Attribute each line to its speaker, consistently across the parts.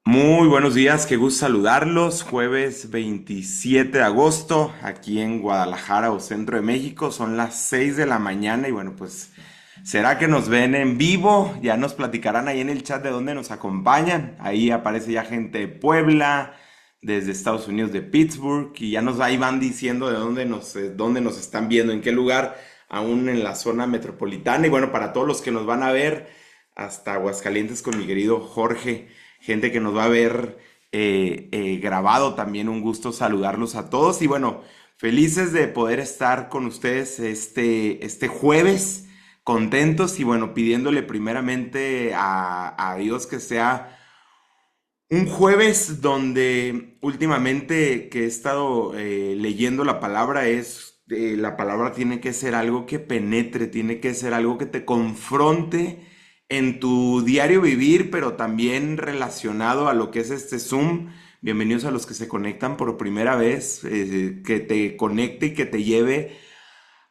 Speaker 1: Muy buenos días, qué gusto saludarlos. Jueves 27 de agosto, aquí en Guadalajara o centro de México, son las 6 de la mañana y bueno, pues será que nos ven en vivo, ya nos platicarán ahí en el chat de dónde nos acompañan. Ahí aparece ya gente de Puebla, desde Estados Unidos, de Pittsburgh, y ya nos ahí van diciendo de dónde nos están viendo, en qué lugar, aún en la zona metropolitana. Y bueno, para todos los que nos van a ver hasta Aguascalientes con mi querido Jorge, gente que nos va a ver grabado también, un gusto saludarlos a todos y bueno, felices de poder estar con ustedes este jueves, contentos y bueno, pidiéndole primeramente a Dios que sea un jueves donde últimamente que he estado leyendo la palabra la palabra tiene que ser algo que penetre, tiene que ser algo que te confronte en tu diario vivir, pero también relacionado a lo que es este Zoom. Bienvenidos a los que se conectan por primera vez, que te conecte y que te lleve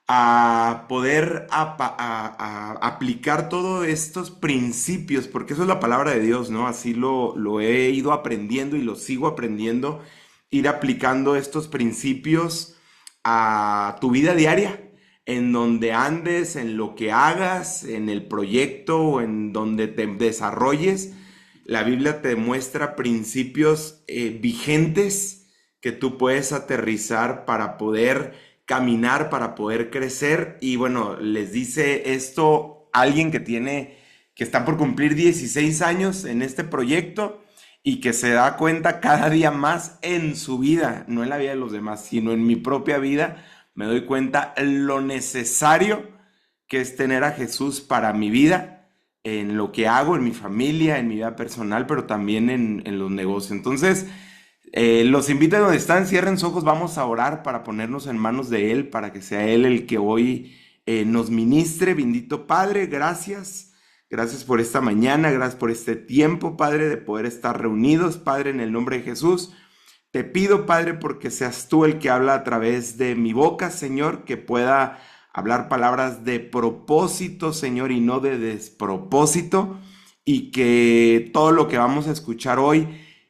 Speaker 1: a poder aplicar todos estos principios, porque eso es la palabra de Dios, ¿no? Así lo he ido aprendiendo y lo sigo aprendiendo, ir aplicando estos principios a tu vida diaria, en donde andes, en lo que hagas, en el proyecto o en donde te desarrolles. La Biblia te muestra principios vigentes que tú puedes aterrizar para poder caminar, para poder crecer. Y bueno, les dice esto alguien que está por cumplir 16 años en este proyecto y que se da cuenta cada día más en su vida, no en la vida de los demás, sino en mi propia vida, me doy cuenta lo necesario que es tener a Jesús para mi vida, en lo que hago, en mi familia, en mi vida personal, pero también en los negocios. Entonces, los invito a donde están, cierren sus ojos, vamos a orar para ponernos en manos de Él, para que sea Él el que hoy nos ministre. Bendito Padre, gracias. Gracias por esta mañana, gracias por este tiempo, Padre, de poder estar reunidos, Padre, en el nombre de Jesús. Te pido, Padre, porque seas tú el que habla a través de mi boca, Señor, que pueda hablar palabras de propósito, Señor, y no de despropósito, y que todo lo que vamos a escuchar hoy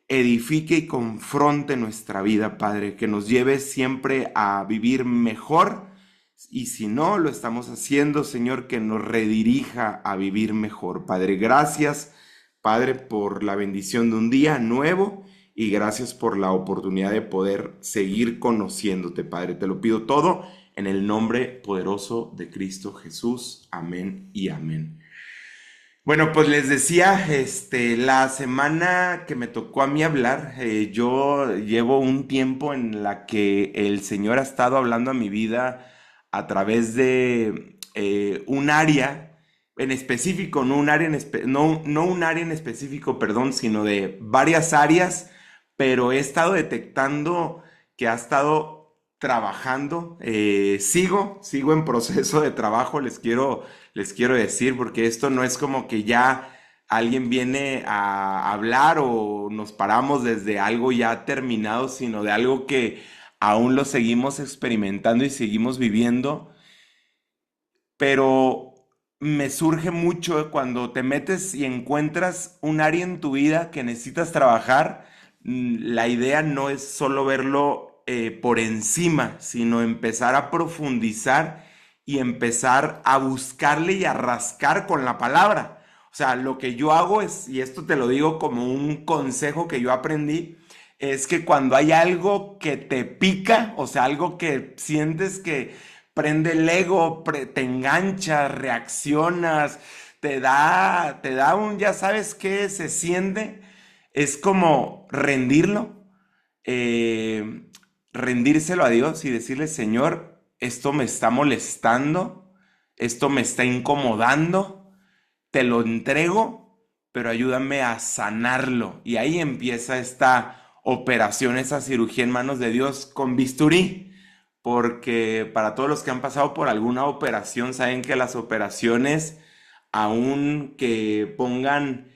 Speaker 1: edifique y confronte nuestra vida, Padre, que nos lleve siempre a vivir mejor, y si no lo estamos haciendo, Señor, que nos redirija a vivir mejor. Padre, gracias, Padre, por la bendición de un día nuevo y gracias por la oportunidad de poder seguir conociéndote, Padre. Te lo pido todo en el nombre poderoso de Cristo Jesús. Amén y amén. Bueno, pues les decía, la semana que me tocó a mí hablar, yo llevo un tiempo en la que el Señor ha estado hablando a mi vida a través de un área en específico, no un área en específico, perdón, sino de varias áreas, pero he estado detectando que ha estado trabajando. Sigo en proceso de trabajo, les quiero decir, porque esto no es como que ya alguien viene a hablar o nos paramos desde algo ya terminado, sino de algo que aún lo seguimos experimentando y seguimos viviendo, pero me surge mucho cuando te metes y encuentras un área en tu vida que necesitas trabajar. La idea no es solo verlo por encima, sino empezar a profundizar y empezar a buscarle y a rascar con la palabra. O sea, lo que yo hago es, y esto te lo digo como un consejo que yo aprendí, es que cuando hay algo que te pica, o sea, algo que sientes que prende el ego, te engancha, reaccionas, te da un, ya sabes qué se siente, es como rendirlo, eh, rendírselo a Dios y decirle, Señor, esto me está molestando, esto me está incomodando, te lo entrego, pero ayúdame a sanarlo. Y ahí empieza esta operación, esa cirugía en manos de Dios con bisturí, porque para todos los que han pasado por alguna operación, saben que las operaciones, aun que pongan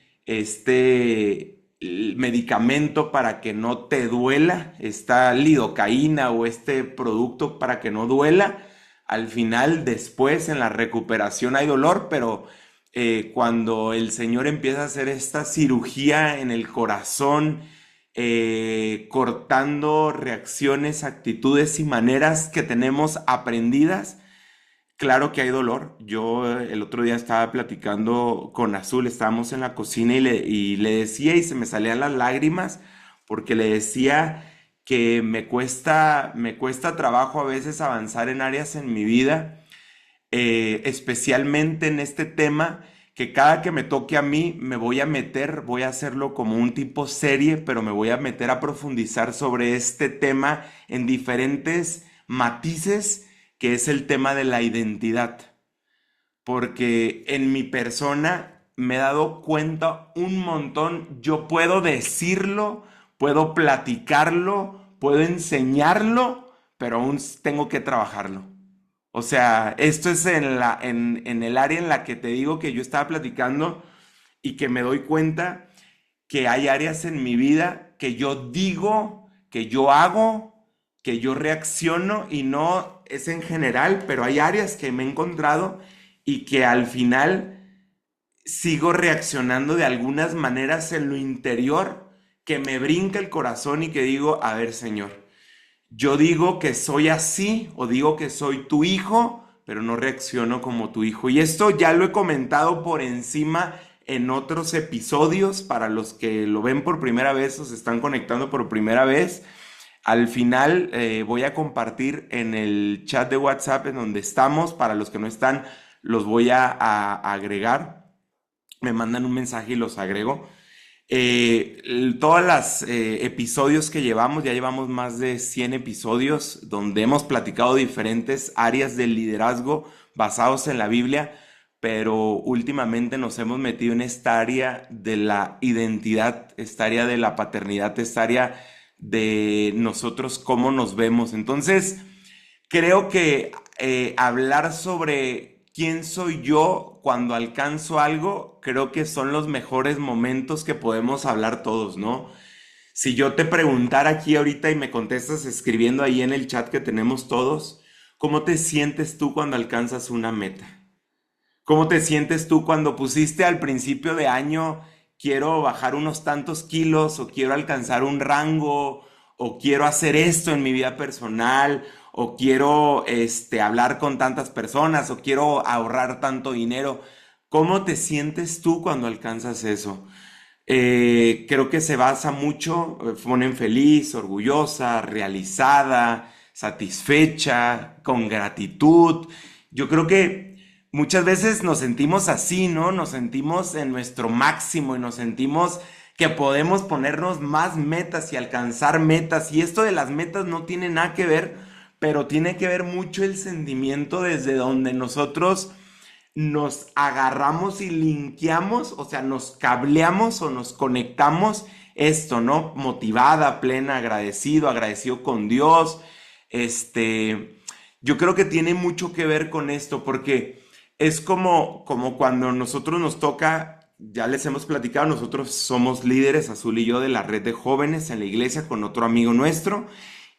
Speaker 1: medicamento para que no te duela, esta lidocaína o este producto para que no duela, al final, después en la recuperación hay dolor, pero cuando el Señor empieza a hacer esta cirugía en el corazón, cortando reacciones, actitudes y maneras que tenemos aprendidas. Claro que hay dolor. Yo el otro día estaba platicando con Azul, estábamos en la cocina y le decía y se me salían las lágrimas porque le decía que me cuesta trabajo a veces avanzar en áreas en mi vida, especialmente en este tema, que cada que me toque a mí me voy a meter, voy a hacerlo como un tipo serie, pero me voy a meter a profundizar sobre este tema en diferentes matices, que es el tema de la identidad. Porque en mi persona me he dado cuenta un montón, yo puedo decirlo, puedo platicarlo, puedo enseñarlo, pero aún tengo que trabajarlo. O sea, esto es en el área en la que te digo que yo estaba platicando y que me doy cuenta que hay áreas en mi vida que yo digo, que yo hago, que yo reacciono y no es en general, pero hay áreas que me he encontrado y que al final sigo reaccionando de algunas maneras en lo interior que me brinca el corazón y que digo, a ver, Señor, yo digo que soy así o digo que soy tu hijo, pero no reacciono como tu hijo. Y esto ya lo he comentado por encima en otros episodios para los que lo ven por primera vez o se están conectando por primera vez. Al final voy a compartir en el chat de WhatsApp en donde estamos. Para los que no están, los voy a agregar. Me mandan un mensaje y los agrego. Todos los episodios que llevamos, ya llevamos más de 100 episodios donde hemos platicado diferentes áreas del liderazgo basados en la Biblia, pero últimamente nos hemos metido en esta área de la identidad, esta área de la paternidad, esta área de nosotros, cómo nos vemos. Entonces, creo que hablar sobre quién soy yo cuando alcanzo algo, creo que son los mejores momentos que podemos hablar todos, ¿no? Si yo te preguntara aquí ahorita y me contestas escribiendo ahí en el chat que tenemos todos, ¿cómo te sientes tú cuando alcanzas una meta? ¿Cómo te sientes tú cuando pusiste al principio de año, quiero bajar unos tantos kilos o quiero alcanzar un rango o quiero hacer esto en mi vida personal o quiero hablar con tantas personas o quiero ahorrar tanto dinero? ¿Cómo te sientes tú cuando alcanzas eso? Creo que se basa mucho, ponen feliz, orgullosa, realizada, satisfecha, con gratitud. Yo creo que muchas veces nos sentimos así, ¿no? Nos sentimos en nuestro máximo y nos sentimos que podemos ponernos más metas y alcanzar metas. Y esto de las metas no tiene nada que ver, pero tiene que ver mucho el sentimiento desde donde nosotros nos agarramos y linkeamos, o sea, nos cableamos o nos conectamos esto, ¿no? Motivada, plena, agradecido con Dios. Yo creo que tiene mucho que ver con esto, porque es como cuando nosotros nos toca, ya les hemos platicado, nosotros somos líderes, Azul y yo, de la red de jóvenes en la iglesia con otro amigo nuestro.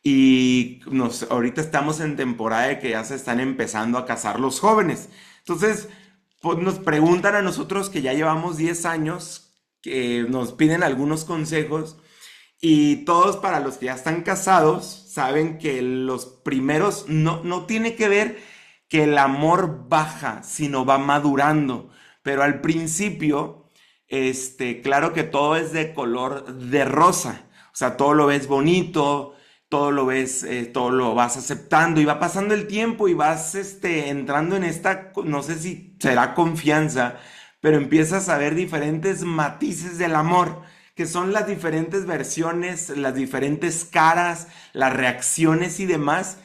Speaker 1: Y ahorita estamos en temporada de que ya se están empezando a casar los jóvenes. Entonces, pues nos preguntan a nosotros que ya llevamos 10 años, que nos piden algunos consejos y todos para los que ya están casados saben que los primeros no tiene que ver que el amor baja, sino va madurando. Pero al principio, claro que todo es de color de rosa. O sea, todo lo ves bonito, todo lo ves, todo lo vas aceptando y va pasando el tiempo y vas entrando en esta, no sé si será confianza, pero empiezas a ver diferentes matices del amor, que son las diferentes versiones, las diferentes caras, las reacciones y demás.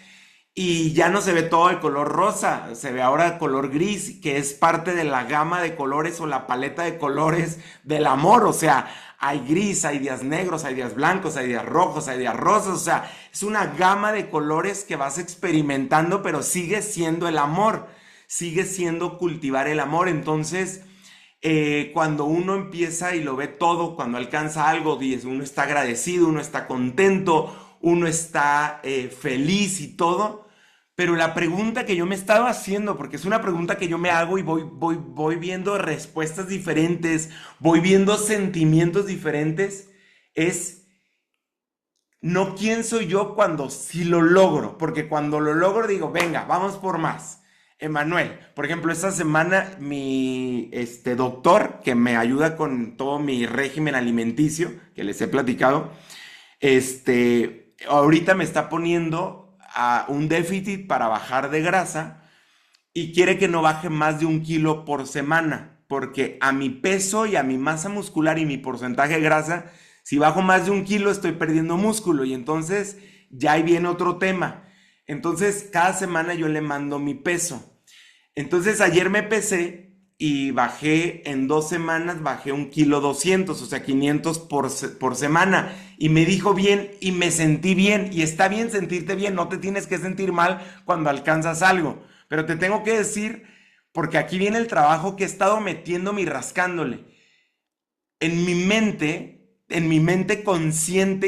Speaker 1: Y ya no se ve todo de color rosa, se ve ahora de color gris, que es parte de la gama de colores o la paleta de colores del amor. O sea, hay gris, hay días negros, hay días blancos, hay días rojos, hay días rosas. O sea, es una gama de colores que vas experimentando, pero sigue siendo el amor, sigue siendo cultivar el amor. Entonces, cuando uno empieza y lo ve todo, cuando alcanza algo, uno está agradecido, uno está contento, uno está feliz y todo, Pero la pregunta que yo me estaba haciendo, porque es una pregunta que yo me hago y voy viendo respuestas diferentes, voy viendo sentimientos diferentes, es no quién soy yo cuando sí lo logro, porque cuando lo logro digo, venga, vamos por más. Emanuel, por ejemplo, esta semana mi doctor que me ayuda con todo mi régimen alimenticio, que les he platicado, ahorita me está poniendo a un déficit para bajar de grasa y quiere que no baje más de 1 kilo por semana, porque a mi peso y a mi masa muscular y mi porcentaje de grasa, si bajo más de 1 kilo estoy perdiendo músculo y entonces ya ahí viene otro tema. Entonces cada semana yo le mando mi peso. Entonces ayer me pesé y bajé en 2 semanas, bajé 1,2 kg, o sea 500 por semana. Y me dijo bien y me sentí bien. Y está bien sentirte bien, no te tienes que sentir mal cuando alcanzas algo. Pero te tengo que decir, porque aquí viene el trabajo que he estado metiéndome y rascándole. En mi mente consciente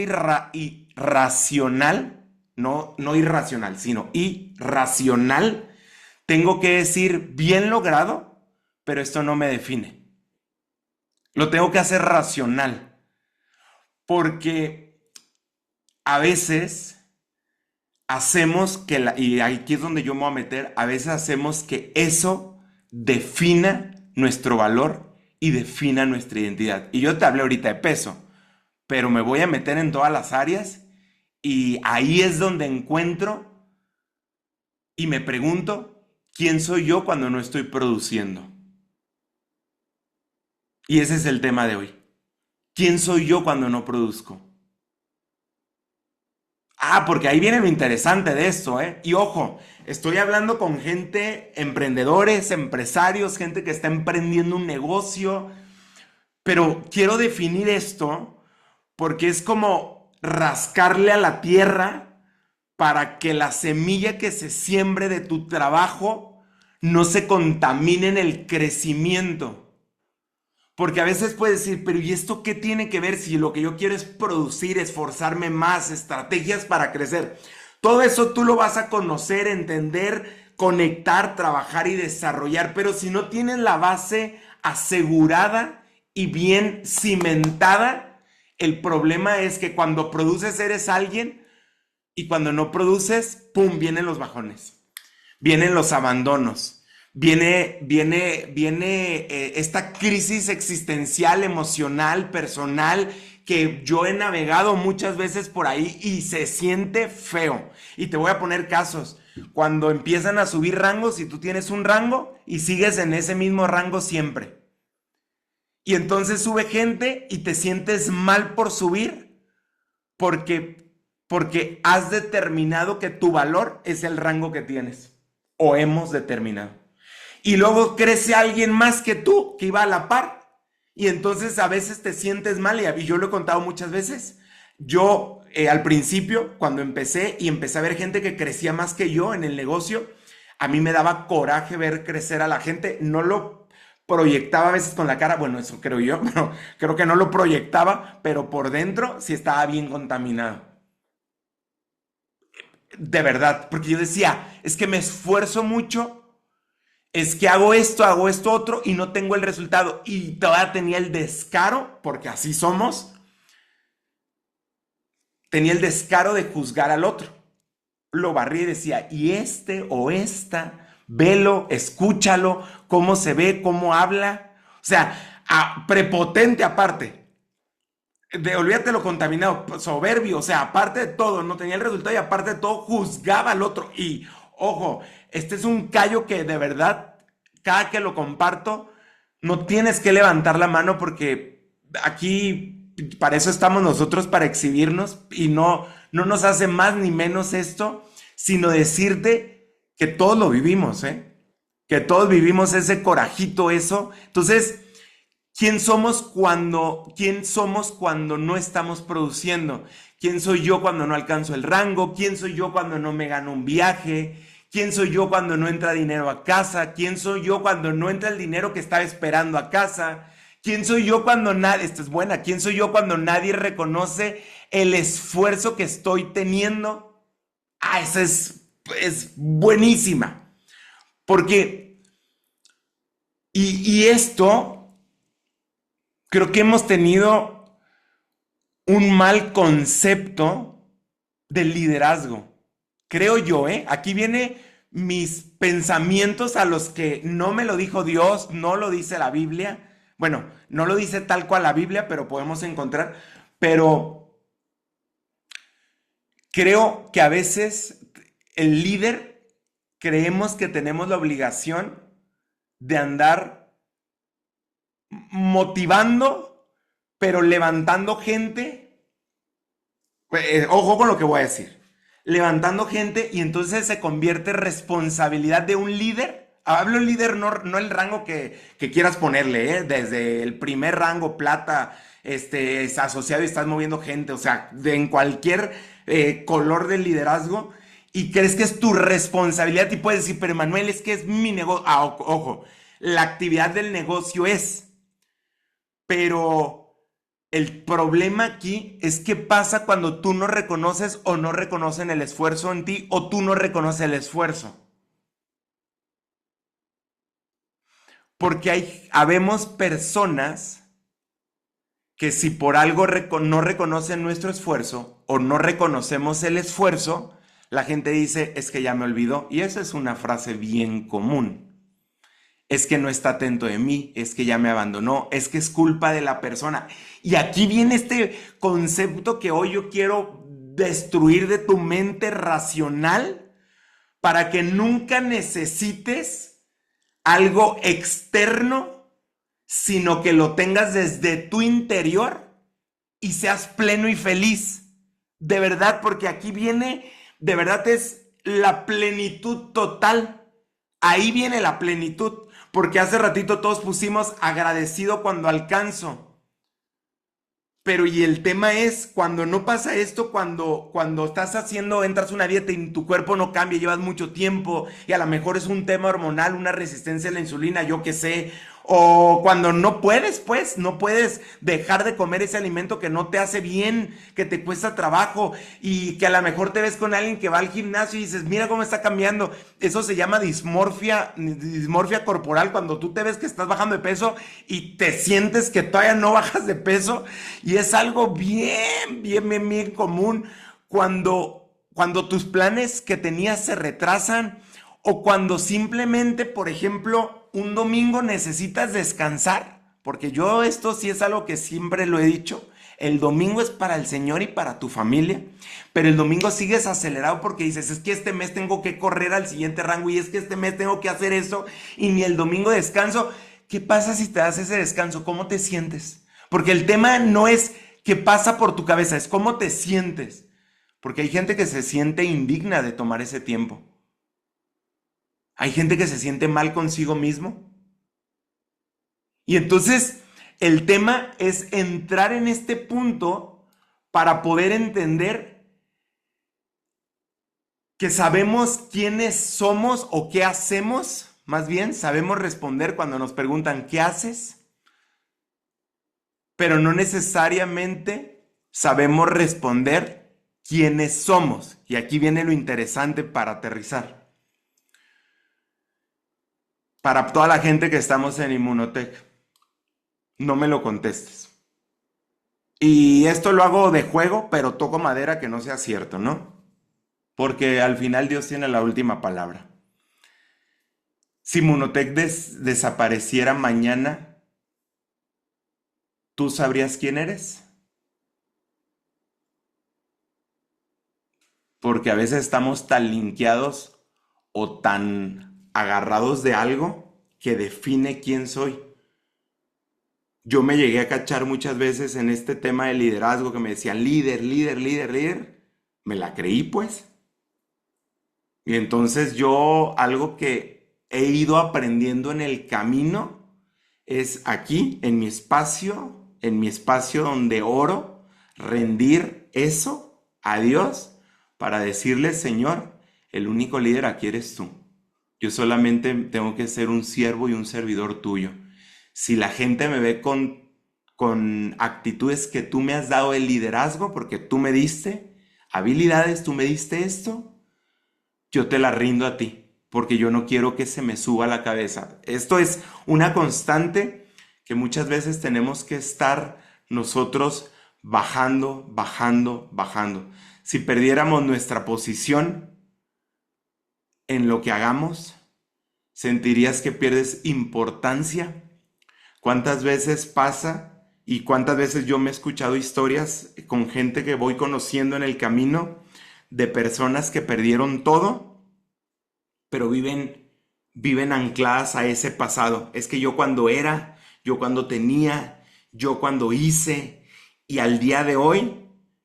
Speaker 1: y racional, no irracional, sino irracional, tengo que decir bien logrado, pero esto no me define. Lo tengo que hacer racional, porque a veces hacemos y aquí es donde yo me voy a meter, a veces hacemos que eso defina nuestro valor y defina nuestra identidad. Y yo te hablé ahorita de peso, pero me voy a meter en todas las áreas y ahí es donde encuentro y me pregunto, ¿quién soy yo cuando no estoy produciendo? Y ese es el tema de hoy. ¿Quién soy yo cuando no produzco? Ah, porque ahí viene lo interesante de esto, ¿eh? Y ojo, estoy hablando con gente, emprendedores, empresarios, gente que está emprendiendo un negocio, pero quiero definir esto porque es como rascarle a la tierra para que la semilla que se siembre de tu trabajo no se contamine en el crecimiento. Porque a veces puedes decir, pero ¿y esto qué tiene que ver si lo que yo quiero es producir, esforzarme más, estrategias para crecer? Todo eso tú lo vas a conocer, entender, conectar, trabajar y desarrollar. Pero si no tienes la base asegurada y bien cimentada, el problema es que cuando produces eres alguien y cuando no produces, ¡pum!, vienen los bajones, vienen los abandonos. Viene esta crisis existencial, emocional, personal, que yo he navegado muchas veces por ahí y se siente feo. Y te voy a poner casos. Cuando empiezan a subir rangos y tú tienes un rango y sigues en ese mismo rango siempre. Y entonces sube gente y te sientes mal por subir porque has determinado que tu valor es el rango que tienes. O hemos determinado. Y luego crece alguien más que tú, que iba a la par. Y entonces a veces te sientes mal. Y yo lo he contado muchas veces. Yo al principio, cuando empecé a ver gente que crecía más que yo en el negocio, a mí me daba coraje ver crecer a la gente. No lo proyectaba a veces con la cara. Bueno, eso creo yo. Pero creo que no lo proyectaba. Pero por dentro sí estaba bien contaminado. De verdad. Porque yo decía, es que me esfuerzo mucho. Es que hago esto otro y no tengo el resultado. Y todavía tenía el descaro, porque así somos, tenía el descaro de juzgar al otro. Lo barrí y decía, y este o esta, velo, escúchalo, cómo se ve, cómo habla. O sea, prepotente aparte. Olvídate lo contaminado, soberbio, o sea, aparte de todo, no tenía el resultado y aparte de todo juzgaba al otro. Y ojo, este es un callo que de verdad, cada que lo comparto, no tienes que levantar la mano porque aquí para eso estamos nosotros, para exhibirnos y no nos hace más ni menos esto, sino decirte que todos lo vivimos, ¿eh? Que todos vivimos ese corajito, eso. Entonces, ¿quién somos cuando no estamos produciendo? ¿Quién soy yo cuando no alcanzo el rango? ¿Quién soy yo cuando no me gano un viaje? ¿Quién soy yo cuando no entra dinero a casa? ¿Quién soy yo cuando no entra el dinero que estaba esperando a casa? ¿Quién soy yo cuando nadie, esta es buena, quién soy yo cuando nadie reconoce el esfuerzo que estoy teniendo? Esa es es buenísima. Porque, y esto, creo que hemos tenido un mal concepto del liderazgo. Creo yo, ¿eh? Aquí viene mis pensamientos a los que no me lo dijo Dios, no lo dice la Biblia. Bueno, no lo dice tal cual la Biblia, pero podemos encontrar. Pero creo que a veces el líder creemos que tenemos la obligación de andar motivando, pero levantando gente. Ojo con lo que voy a decir. Levantando gente y entonces se convierte en responsabilidad de un líder. Hablo líder, no el rango que quieras ponerle, ¿eh? Desde el primer rango, plata, es asociado y estás moviendo gente, o sea, en cualquier color del liderazgo. Y crees que es tu responsabilidad y puedes decir, pero Manuel, es que es mi negocio. Ojo, la actividad del negocio es, pero el problema aquí es qué pasa cuando tú no reconoces o no reconocen el esfuerzo en ti o tú no reconoces el esfuerzo. Porque habemos personas que si por algo no reconocen nuestro esfuerzo o no reconocemos el esfuerzo, la gente dice, es que ya me olvidó. Y esa es una frase bien común. Es que no está atento de mí, es que ya me abandonó, es que es culpa de la persona. Y aquí viene este concepto que hoy yo quiero destruir de tu mente racional para que nunca necesites algo externo, sino que lo tengas desde tu interior y seas pleno y feliz. De verdad, porque aquí viene, de verdad es la plenitud total. Ahí viene la plenitud. Porque hace ratito todos pusimos agradecido cuando alcanzo. Pero y el tema es cuando no pasa esto, cuando estás entras a una dieta y tu cuerpo no cambia, llevas mucho tiempo y a lo mejor es un tema hormonal, una resistencia a la insulina, yo qué sé. O cuando no puedes, pues, no puedes dejar de comer ese alimento que no te hace bien, que te cuesta trabajo y que a lo mejor te ves con alguien que va al gimnasio y dices, mira cómo está cambiando. Eso se llama dismorfia corporal, cuando tú te ves que estás bajando de peso y te sientes que todavía no bajas de peso. Y es algo bien común cuando tus planes que tenías se retrasan o cuando simplemente, por ejemplo, un domingo necesitas descansar, porque yo esto sí es algo que siempre lo he dicho, el domingo es para el Señor y para tu familia, pero el domingo sigues acelerado porque dices, es que este mes tengo que correr al siguiente rango y es que este mes tengo que hacer eso y ni el domingo descanso. ¿Qué pasa si te das ese descanso? ¿Cómo te sientes? Porque el tema no es qué pasa por tu cabeza, es cómo te sientes, porque hay gente que se siente indigna de tomar ese tiempo. Hay gente que se siente mal consigo mismo. Y entonces el tema es entrar en este punto para poder entender que sabemos quiénes somos o qué hacemos. Más bien, sabemos responder cuando nos preguntan ¿qué haces? Pero no necesariamente sabemos responder quiénes somos. Y aquí viene lo interesante para aterrizar. Para toda la gente que estamos en Inmunotech, no me lo contestes. Y esto lo hago de juego, pero toco madera que no sea cierto, ¿no? Porque al final Dios tiene la última palabra. Si Inmunotech desapareciera mañana, ¿tú sabrías quién eres? Porque a veces estamos tan linkeados o tan agarrados de algo que define quién soy. Yo me llegué a cachar muchas veces en este tema de liderazgo que me decían líder. Me la creí, pues. Y entonces yo algo que he ido aprendiendo en el camino es aquí, en mi espacio donde oro, rendir eso a Dios para decirle, Señor, el único líder aquí eres tú. Yo solamente tengo que ser un siervo y un servidor tuyo. Si la gente me ve con actitudes que tú me has dado el liderazgo, porque tú me diste habilidades, tú me diste esto, yo te la rindo a ti, porque yo no quiero que se me suba a la cabeza. Esto es una constante que muchas veces tenemos que estar nosotros bajando, bajando, bajando. Si perdiéramos nuestra posición en lo que hagamos, sentirías que pierdes importancia. ¿Cuántas veces pasa y cuántas veces yo me he escuchado historias con gente que voy conociendo en el camino de personas que perdieron todo, pero viven ancladas a ese pasado? Es que yo cuando era, yo cuando tenía, yo cuando hice, y al día de hoy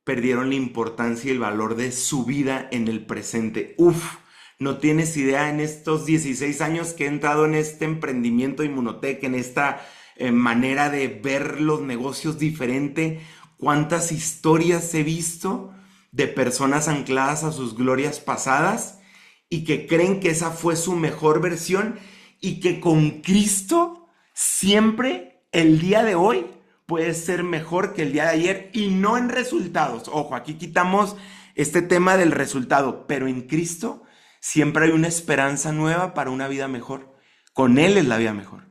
Speaker 1: perdieron la importancia y el valor de su vida en el presente. Uf, no tienes idea en estos 16 años que he entrado en este emprendimiento de Inmunotech, en esta manera de ver los negocios diferente, cuántas historias he visto de personas ancladas a sus glorias pasadas y que creen que esa fue su mejor versión y que con Cristo siempre el día de hoy puede ser mejor que el día de ayer, y no en resultados. Ojo, aquí quitamos este tema del resultado, pero en Cristo siempre hay una esperanza nueva para una vida mejor. Con Él es la vida mejor.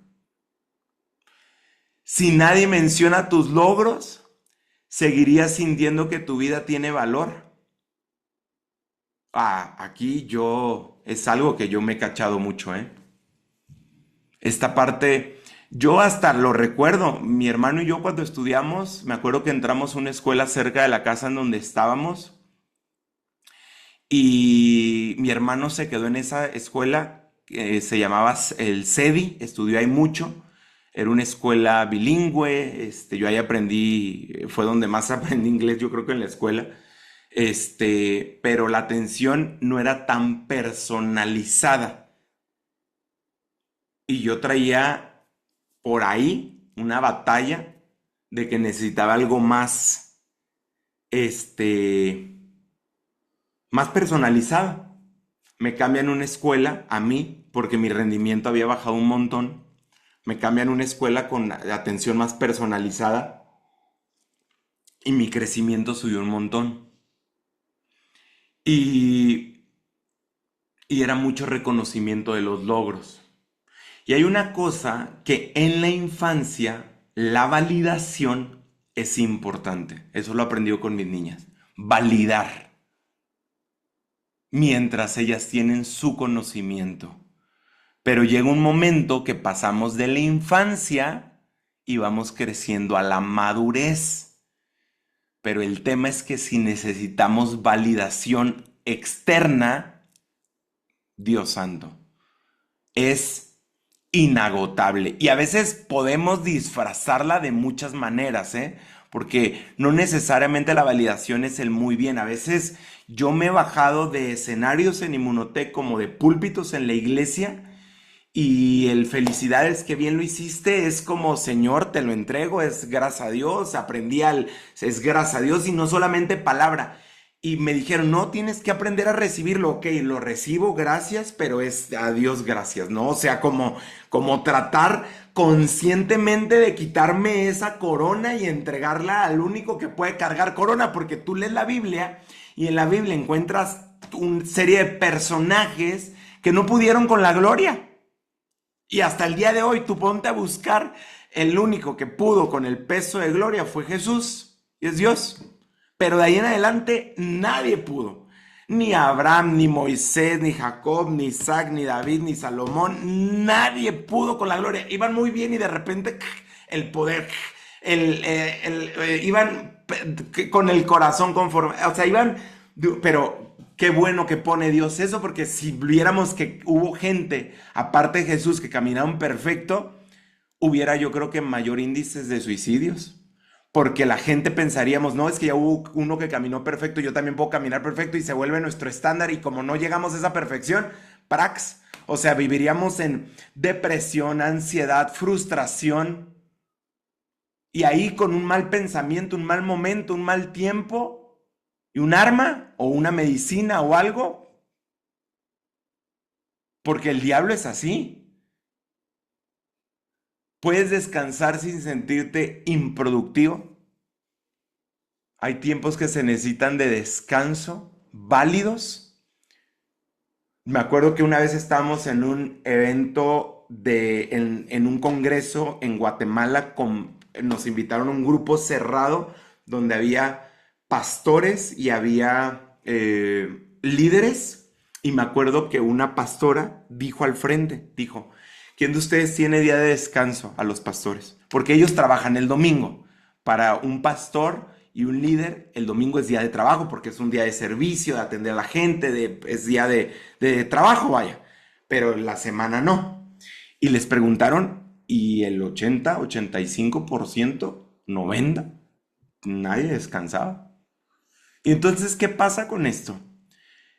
Speaker 1: Si nadie menciona tus logros, ¿seguirías sintiendo que tu vida tiene valor? Aquí es algo que yo me he cachado mucho, ¿eh? Esta parte, yo hasta lo recuerdo, mi hermano y yo cuando estudiamos, me acuerdo que entramos a una escuela cerca de la casa en donde estábamos, y mi hermano se quedó en esa escuela, se llamaba el CEDI, estudió ahí mucho. Era una escuela bilingüe, yo ahí aprendí, fue donde más aprendí inglés, yo creo que en la escuela. Pero la atención no era tan personalizada. Y yo traía por ahí una batalla de que necesitaba algo más, este, más personalizado. Me cambian una escuela a mí porque mi rendimiento había bajado un montón. Me cambian una escuela con atención más personalizada y mi crecimiento subió un montón. Y, y era mucho reconocimiento de los logros. Y hay una cosa que en la infancia, la validación es importante. Eso lo he aprendido con mis niñas. Validar mientras ellas tienen su conocimiento. Pero llega un momento que pasamos de la infancia y vamos creciendo a la madurez. Pero el tema es que si necesitamos validación externa, Dios santo, es inagotable. Y a veces podemos disfrazarla de muchas maneras, ¿eh? Porque no necesariamente la validación es el muy bien. A veces yo me he bajado de escenarios en Inmunotech como de púlpitos en la iglesia. Y el felicidades, que bien lo hiciste, es como, Señor, te lo entrego, es gracias a Dios, es gracias a Dios, y no solamente palabra. Y me dijeron, no, tienes que aprender a recibirlo. Ok, lo recibo, gracias, pero es a Dios gracias, ¿no? O sea, como tratar conscientemente de quitarme esa corona y entregarla al único que puede cargar corona, porque tú lees la Biblia y en la Biblia encuentras una serie de personajes que no pudieron con la gloria. Y hasta el día de hoy tú ponte a buscar, el único que pudo con el peso de gloria fue Jesús, y es Dios. Pero de ahí en adelante nadie pudo. Ni Abraham, ni Moisés, ni Jacob, ni Isaac, ni David, ni Salomón. Nadie pudo con la gloria. Iban muy bien y de repente el poder, iban con el corazón conforme. O sea, iban, pero qué bueno que pone Dios eso, porque si viéramos que hubo gente, aparte de Jesús, que caminaron perfecto, hubiera, yo creo, que mayor índices de suicidios. Porque la gente pensaríamos, no, es que ya hubo uno que caminó perfecto, yo también puedo caminar perfecto, y se vuelve nuestro estándar, y como no llegamos a esa perfección, prax, o sea, viviríamos en depresión, ansiedad, frustración, y ahí con un mal pensamiento, un mal momento, un mal tiempo, y un arma o una medicina o algo, porque el diablo es así. Puedes descansar sin sentirte improductivo. Hay tiempos que se necesitan de descanso válidos. Me acuerdo que una vez estábamos en un evento en un congreso en Guatemala, nos invitaron a un grupo cerrado donde había pastores y había líderes. Y me acuerdo que una pastora dijo al frente, dijo, ¿quién de ustedes tiene día de descanso? A los pastores, porque ellos trabajan el domingo. Para un pastor y un líder, el domingo es día de trabajo porque es un día de servicio, de atender a la gente, es día de trabajo, vaya. Pero la semana no. Y les preguntaron y el 85%, 90%, nadie descansaba. Y entonces, ¿qué pasa con esto?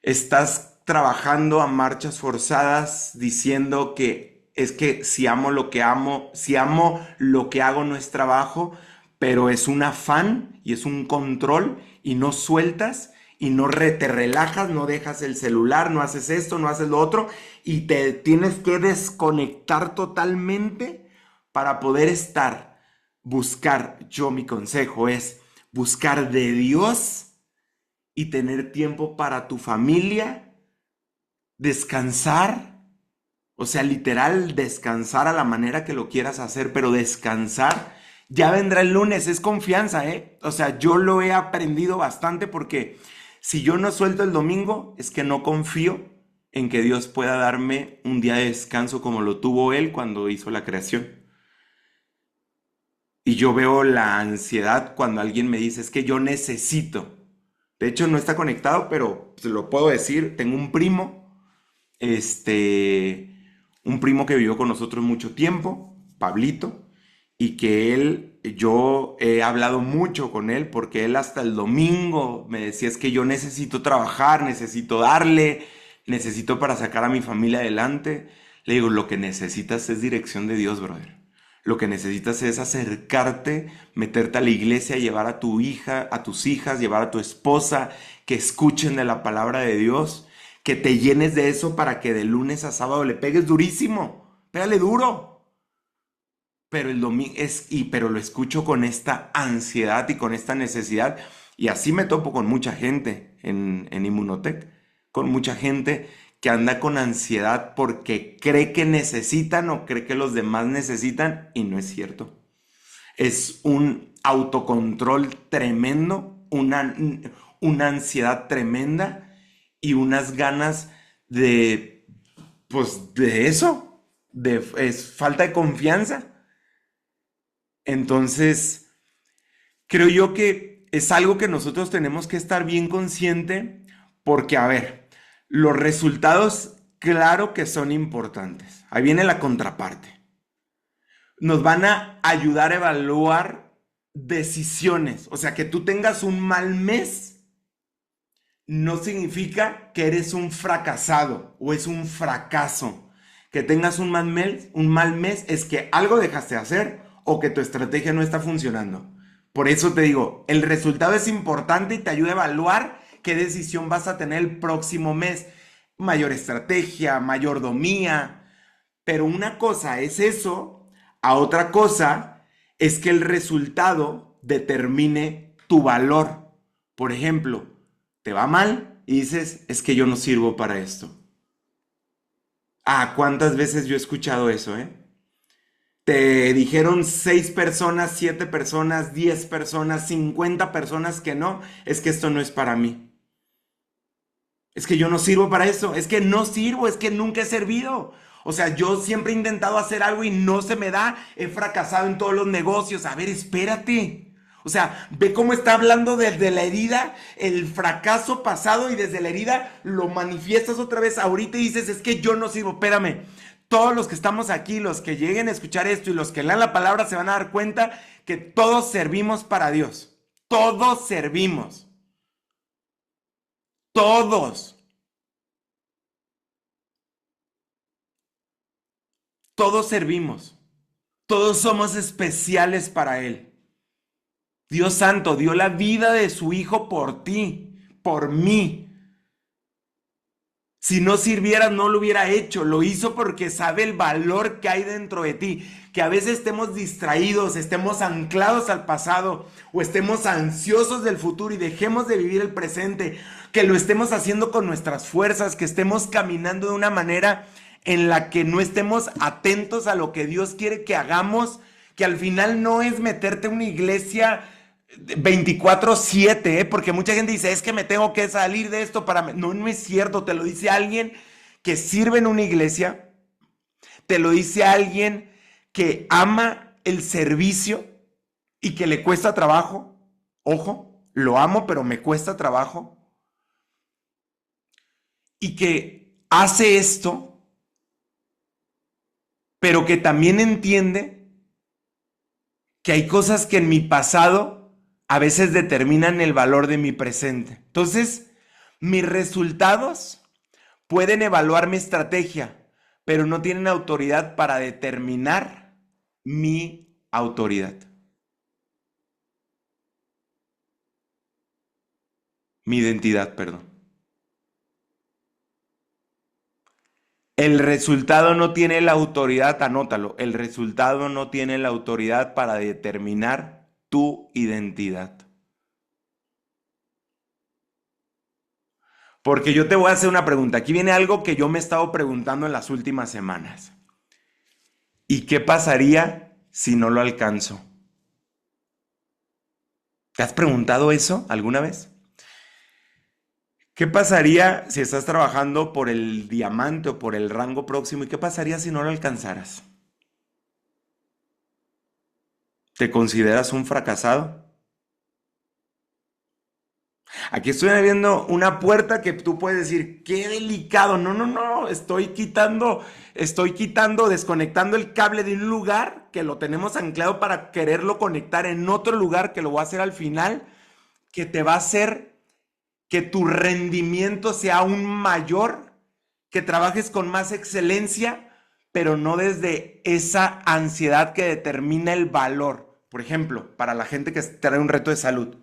Speaker 1: Estás trabajando a marchas forzadas diciendo que es que si amo lo que amo, si amo lo que hago no es trabajo, pero es un afán y es un control y no sueltas y te relajas, no dejas el celular, no haces esto, no haces lo otro y te tienes que desconectar totalmente para poder mi consejo es buscar de Dios y tener tiempo para tu familia, descansar, o sea, literal, descansar a la manera que lo quieras hacer, pero descansar. Ya vendrá el lunes, es confianza, ¿eh? O sea, yo lo he aprendido bastante porque si yo no suelto el domingo, es que no confío en que Dios pueda darme un día de descanso como lo tuvo Él cuando hizo la creación. Y yo veo la ansiedad cuando alguien me dice, es que yo necesito. De hecho, no está conectado, pero se lo puedo decir. Tengo un primo, este, un primo que vivió con nosotros mucho tiempo, Pablito, y que yo he hablado mucho con él porque él hasta el domingo me decía, es que yo necesito trabajar, necesito darle, necesito para sacar a mi familia adelante. Le digo, lo que necesitas es dirección de Dios, brother. Lo que necesitas es acercarte, meterte a la iglesia, llevar a tu hija, a tus hijas, llevar a tu esposa, que escuchen de la palabra de Dios, que te llenes de eso para que de lunes a sábado le pegues durísimo, pégale duro. Pero el domingo pero lo escucho con esta ansiedad y con esta necesidad. Y así me topo con mucha gente en Inmunotech, con mucha gente que anda con ansiedad porque cree que necesitan o cree que los demás necesitan y no es cierto. Es un autocontrol tremendo, una ansiedad tremenda y unas ganas de, pues de eso, es falta de confianza. Entonces, creo yo que es algo que nosotros tenemos que estar bien consciente porque, a ver, los resultados, claro que son importantes. Ahí viene la contraparte. Nos van a ayudar a evaluar decisiones. O sea, que tú tengas un mal mes no significa que eres un fracasado o es un fracaso. Que tengas un mal mes es que algo dejaste de hacer o que tu estrategia no está funcionando. Por eso te digo, el resultado es importante y te ayuda a evaluar qué decisión vas a tener el próximo mes. Mayor estrategia, mayordomía. Pero una cosa es eso, a otra cosa es que el resultado determine tu valor. Por ejemplo, te va mal y dices, es que yo no sirvo para esto. Ah, ¿cuántas veces yo he escuchado eso, eh? Te dijeron 6 personas, 7 personas, 10 personas, 50 personas que no, es que esto no es para mí. Es que yo no sirvo para eso, es que no sirvo, es que nunca he servido. O sea, yo siempre he intentado hacer algo y no se me da, he fracasado en todos los negocios. A ver, espérate. O sea, ve cómo está hablando desde la herida, el fracaso pasado y desde la herida lo manifiestas otra vez ahorita y dices, es que yo no sirvo, espérame. Todos los que estamos aquí, los que lleguen a escuchar esto y los que lean la palabra se van a dar cuenta que todos servimos para Dios. Todos servimos. Todos. Todos servimos. Todos somos especiales para Él. Dios Santo dio la vida de su Hijo por ti, por mí. Si no sirviera, no lo hubiera hecho. Lo hizo porque sabe el valor que hay dentro de ti. Que a veces estemos distraídos, estemos anclados al pasado o estemos ansiosos del futuro y dejemos de vivir el presente. Que lo estemos haciendo con nuestras fuerzas, que estemos caminando de una manera en la que no estemos atentos a lo que Dios quiere que hagamos. Que al final no es meterte en una iglesia 24/7, porque mucha gente dice, es que me tengo que salir de esto para... No, no es cierto, te lo dice alguien que sirve en una iglesia, te lo dice alguien que ama el servicio y que le cuesta trabajo. Ojo, lo amo, pero me cuesta trabajo. Y que hace esto, pero que también entiende que hay cosas que en mi pasado a veces determinan el valor de mi presente. Entonces, mis resultados pueden evaluar mi estrategia, pero no tienen autoridad para determinar mi autoridad. Mi identidad, perdón. El resultado no tiene la autoridad, anótalo, el resultado no tiene la autoridad para determinar tu identidad. Porque yo te voy a hacer una pregunta. Aquí viene algo que yo me he estado preguntando en las últimas semanas. ¿Y qué pasaría si no lo alcanzo? ¿Te has preguntado eso alguna vez? ¿Qué pasaría si estás trabajando por el diamante o por el rango próximo? ¿Y qué pasaría si no lo alcanzaras? ¿Te consideras un fracasado? Aquí estoy viendo una puerta que tú puedes decir, qué delicado. No, no, no, desconectando el cable de un lugar que lo tenemos anclado para quererlo conectar en otro lugar que lo voy a hacer al final, que te va a hacer que tu rendimiento sea aún mayor, que trabajes con más excelencia, pero no desde esa ansiedad que determina el valor. Por ejemplo, para la gente que trae un reto de salud.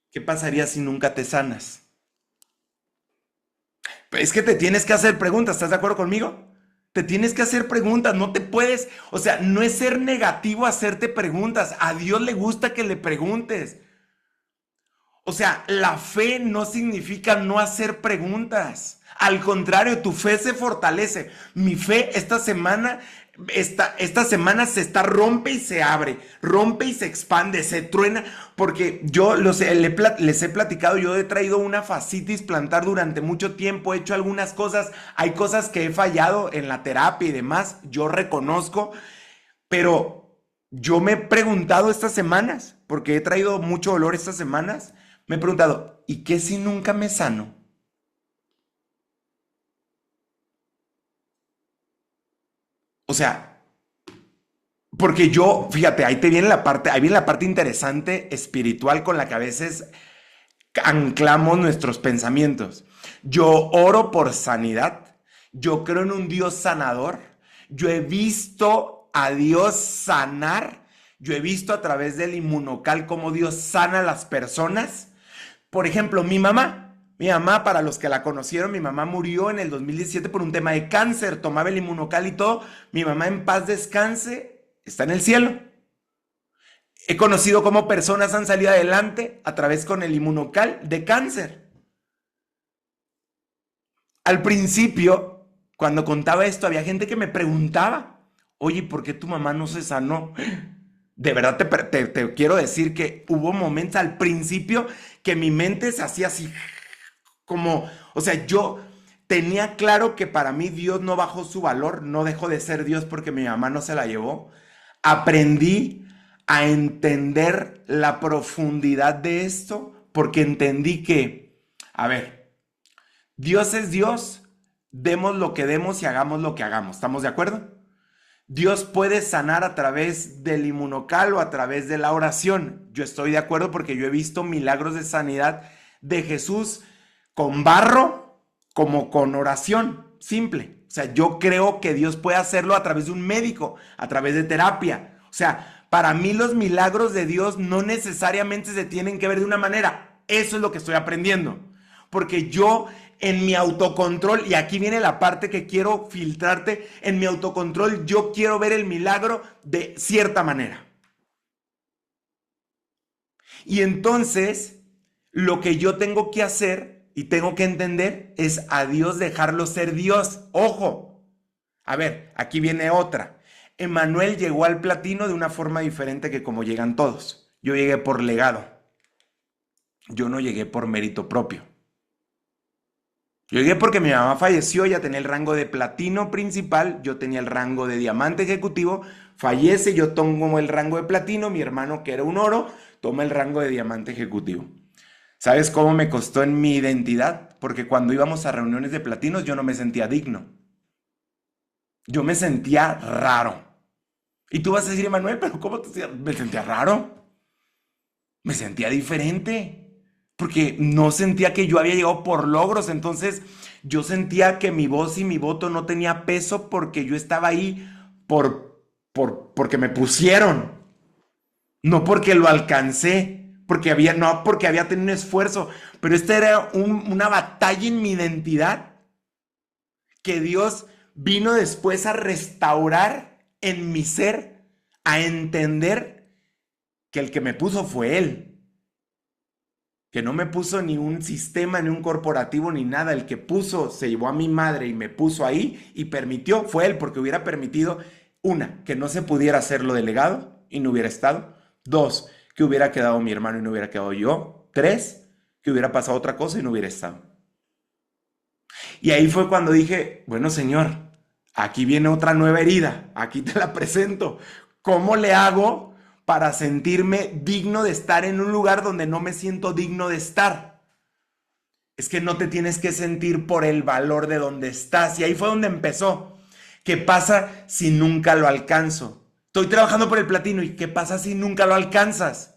Speaker 1: ¿Qué pasaría si nunca te sanas? Es que te tienes que hacer preguntas, ¿estás de acuerdo conmigo? Te tienes que hacer preguntas, no te puedes, o sea, no es ser negativo hacerte preguntas, a Dios le gusta que le preguntes. O sea, la fe no significa no hacer preguntas. Al contrario, tu fe se fortalece. Mi fe esta semana se está rompe y se abre, rompe y se expande, se truena, porque yo les he platicado, yo he traído una fascitis plantar durante mucho tiempo, he hecho algunas cosas, hay cosas que he fallado en la terapia y demás, yo reconozco, pero yo me he preguntado estas semanas, porque he traído mucho dolor estas semanas, me he preguntado, ¿y qué si nunca me sano? O sea, porque yo, fíjate, ahí viene la parte interesante espiritual con la que a veces anclamos nuestros pensamientos. Yo oro por sanidad, yo creo en un Dios sanador, yo he visto a Dios sanar, yo he visto a través del inmunocal cómo Dios sana a las personas. Por ejemplo, mi mamá, para los que la conocieron, mi mamá murió en el 2017 por un tema de cáncer, tomaba el inmunocal y todo. Mi mamá en paz descanse, está en el cielo. He conocido cómo personas han salido adelante a través con el inmunocal de cáncer. Al principio, cuando contaba esto, había gente que me preguntaba, oye, ¿por qué tu mamá no se sanó? De verdad te quiero decir que hubo momentos al principio que mi mente se hacía así, como, o sea, yo tenía claro que para mí Dios no bajó su valor, no dejó de ser Dios porque mi mamá no se la llevó. Aprendí a entender la profundidad de esto porque entendí que, a ver, Dios es Dios, demos lo que demos y hagamos lo que hagamos. ¿Estamos de acuerdo? Dios puede sanar a través del inmunocal o a través de la oración. Yo estoy de acuerdo porque yo he visto milagros de sanidad de Jesús con barro como con oración simple. O sea, yo creo que Dios puede hacerlo a través de un médico, a través de terapia. O sea, para mí los milagros de Dios no necesariamente se tienen que ver de una manera. Eso es lo que estoy aprendiendo. Porque yo en mi autocontrol, y aquí viene la parte que quiero filtrarte, en mi autocontrol yo quiero ver el milagro de cierta manera. Y entonces, lo que yo tengo que hacer y tengo que entender es a Dios dejarlo ser Dios. ¡Ojo! A ver, aquí viene otra. Emmanuel llegó al platino de una forma diferente que como llegan todos. Yo llegué por legado. Yo no llegué por mérito propio. Yo llegué porque mi mamá falleció, ya tenía el rango de platino principal, yo tenía el rango de diamante ejecutivo, fallece, yo tomo el rango de platino, mi hermano que era un oro, toma el rango de diamante ejecutivo. ¿Sabes cómo me costó en mi identidad? Porque cuando íbamos a reuniones de platinos yo no me sentía digno. Yo me sentía raro. Y tú vas a decir, Emanuel, pero ¿cómo te sentías? Me sentía raro. Me sentía diferente. Porque no sentía que yo había llegado por logros. Entonces yo sentía que mi voz y mi voto no tenía peso porque yo estaba ahí porque me pusieron. No porque lo alcancé. No porque había tenido un esfuerzo. Pero esta era una batalla en mi identidad que Dios vino después a restaurar en mi ser, a entender que el que me puso fue Él. Que no me puso ni un sistema, ni un corporativo, ni nada. El que puso, se llevó a mi madre y me puso ahí y permitió, fue Él, porque hubiera permitido, una, que no se pudiera hacer lo delegado y no hubiera estado. Dos, que hubiera quedado mi hermano y no hubiera quedado yo. Tres, que hubiera pasado otra cosa y no hubiera estado. Y ahí fue cuando dije, bueno, Señor, aquí viene otra nueva herida, aquí te la presento. ¿Cómo le hago para sentirme digno de estar en un lugar donde no me siento digno de estar? Es que no te tienes que sentir por el valor de donde estás. Y ahí fue donde empezó. ¿Qué pasa si nunca lo alcanzo? Estoy trabajando por el platino. ¿Y qué pasa si nunca lo alcanzas?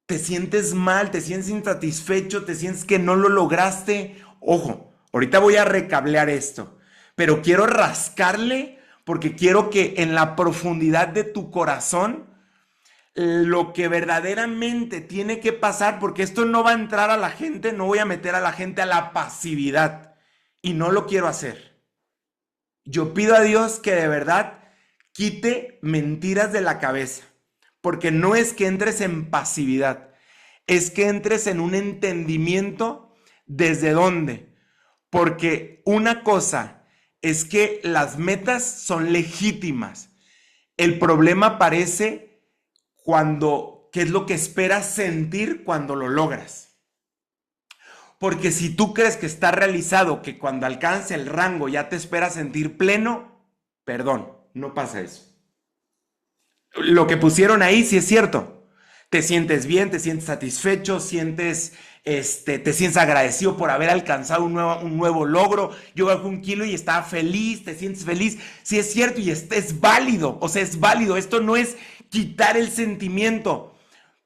Speaker 1: Te sientes mal, te sientes insatisfecho, te sientes que no lo lograste. Ojo, ahorita voy a recablear esto, pero quiero rascarle porque quiero que en la profundidad de tu corazón lo que verdaderamente tiene que pasar, porque esto no va a entrar a la gente, no voy a meter a la gente a la pasividad y no lo quiero hacer. Yo pido a Dios que de verdad quite mentiras de la cabeza, porque no es que entres en pasividad, es que entres en un entendimiento desde dónde. Porque una cosa es que las metas son legítimas. El problema aparece ¿qué es lo que esperas sentir cuando lo logras? Porque si tú crees que está realizado, que cuando alcance el rango ya te esperas sentir pleno, perdón, no pasa eso. Lo que pusieron ahí sí es cierto. Te sientes bien, te sientes satisfecho, te sientes agradecido por haber alcanzado un nuevo logro. Yo bajé 1 kilo y estaba feliz, te sientes feliz. Sí es cierto y es válido, o sea, es válido. Esto no es quitar el sentimiento,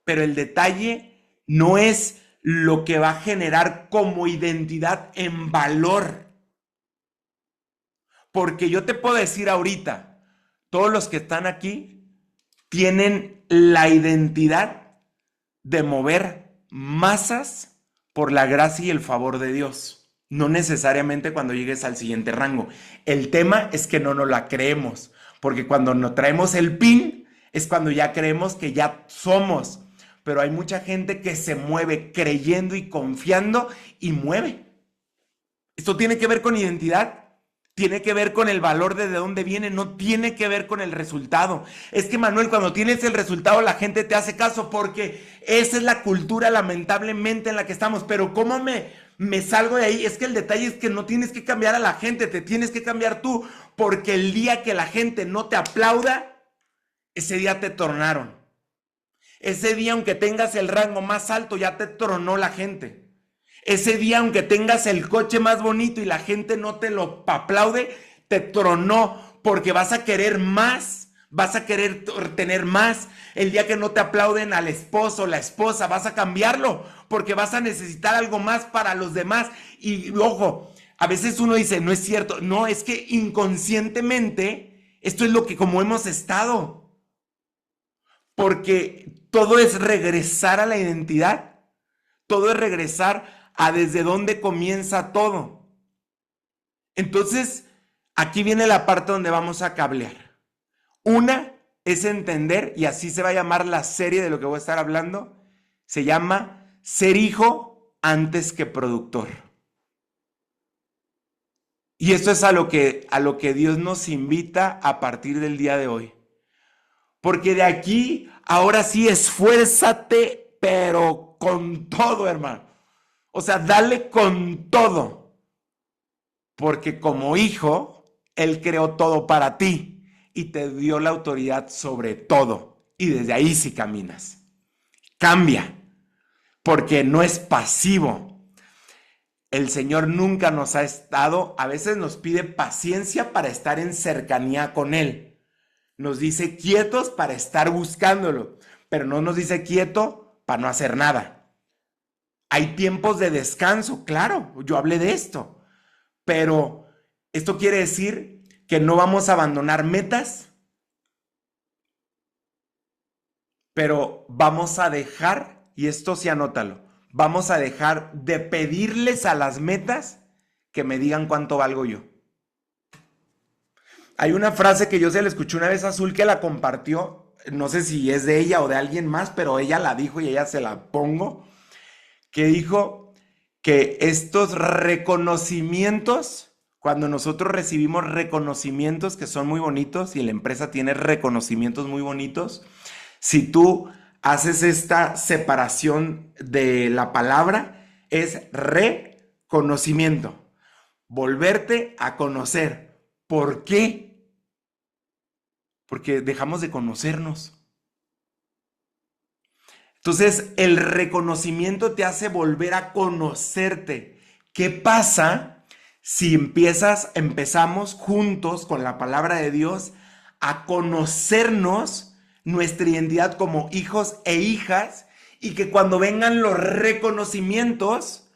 Speaker 1: pero el detalle no es lo que va a generar como identidad en valor. Porque yo te puedo decir ahorita, todos los que están aquí tienen la identidad de mover masas por la gracia y el favor de Dios. No necesariamente cuando llegues al siguiente rango. El tema es que no nos la creemos, porque cuando nos traemos el pin es cuando ya creemos que ya somos. Pero hay mucha gente que se mueve creyendo y confiando y mueve. Esto tiene que ver con identidad. Tiene que ver con el valor de dónde viene, no tiene que ver con el resultado. Es que, Manuel, cuando tienes el resultado, la gente te hace caso porque esa es la cultura, lamentablemente, en la que estamos. Pero ¿cómo me salgo de ahí? Es que el detalle es que no tienes que cambiar a la gente, te tienes que cambiar tú, porque el día que la gente no te aplauda, ese día te tronaron. Ese día, aunque tengas el rango más alto, ya te tronó la gente. Ese día, aunque tengas el coche más bonito y la gente no te lo aplaude, te tronó porque vas a querer más, vas a querer tener más. El día que no te aplauden al esposo o la esposa, vas a cambiarlo porque vas a necesitar algo más para los demás. Y ojo, a veces uno dice, no es cierto, no, es que inconscientemente esto es lo que como hemos estado. Porque todo es regresar a la identidad, todo es regresar a desde dónde comienza todo. Entonces, aquí viene la parte donde vamos a cablear. Una es entender, y así se va a llamar la serie de lo que voy a estar hablando, se llama Ser hijo antes que productor. Y esto es a lo que Dios nos invita a partir del día de hoy. Porque de aquí, ahora sí, esfuérzate, pero con todo, hermano. O sea, dale con todo. Porque como hijo, Él creó todo para ti y te dio la autoridad sobre todo. Y desde ahí sí caminas. Cambia, porque no es pasivo. El Señor nunca nos ha estado, a veces nos pide paciencia para estar en cercanía con Él. Nos dice quietos para estar buscándolo, pero no nos dice quieto para no hacer nada. Hay tiempos de descanso, claro, yo hablé de esto, pero esto quiere decir que no vamos a abandonar metas, pero vamos a dejar, y esto sí anótalo, vamos a dejar de pedirles a las metas que me digan cuánto valgo yo. Hay una frase que yo se la escuché una vez a Azul que la compartió, no sé si es de ella o de alguien más, pero ella la dijo y ella se la pongo, que dijo que estos reconocimientos, cuando nosotros recibimos reconocimientos que son muy bonitos y la empresa tiene reconocimientos muy bonitos, si tú haces esta separación de la palabra, es reconocimiento, volverte a conocer. ¿Por qué? Porque dejamos de conocernos. Entonces, el reconocimiento te hace volver a conocerte. ¿Qué pasa si empezamos juntos con la palabra de Dios a conocernos nuestra identidad como hijos e hijas y que cuando vengan los reconocimientos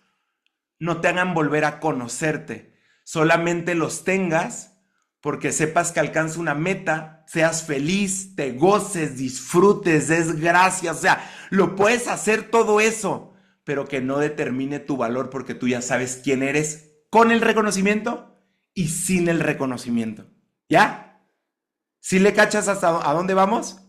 Speaker 1: no te hagan volver a conocerte, solamente los tengas porque sepas que alcanza una meta, seas feliz, te goces, disfrutes, des gracias, o sea, lo puedes hacer todo eso, pero que no determine tu valor porque tú ya sabes quién eres con el reconocimiento y sin el reconocimiento. ¿Ya? ¿Sí le cachas hasta a dónde vamos?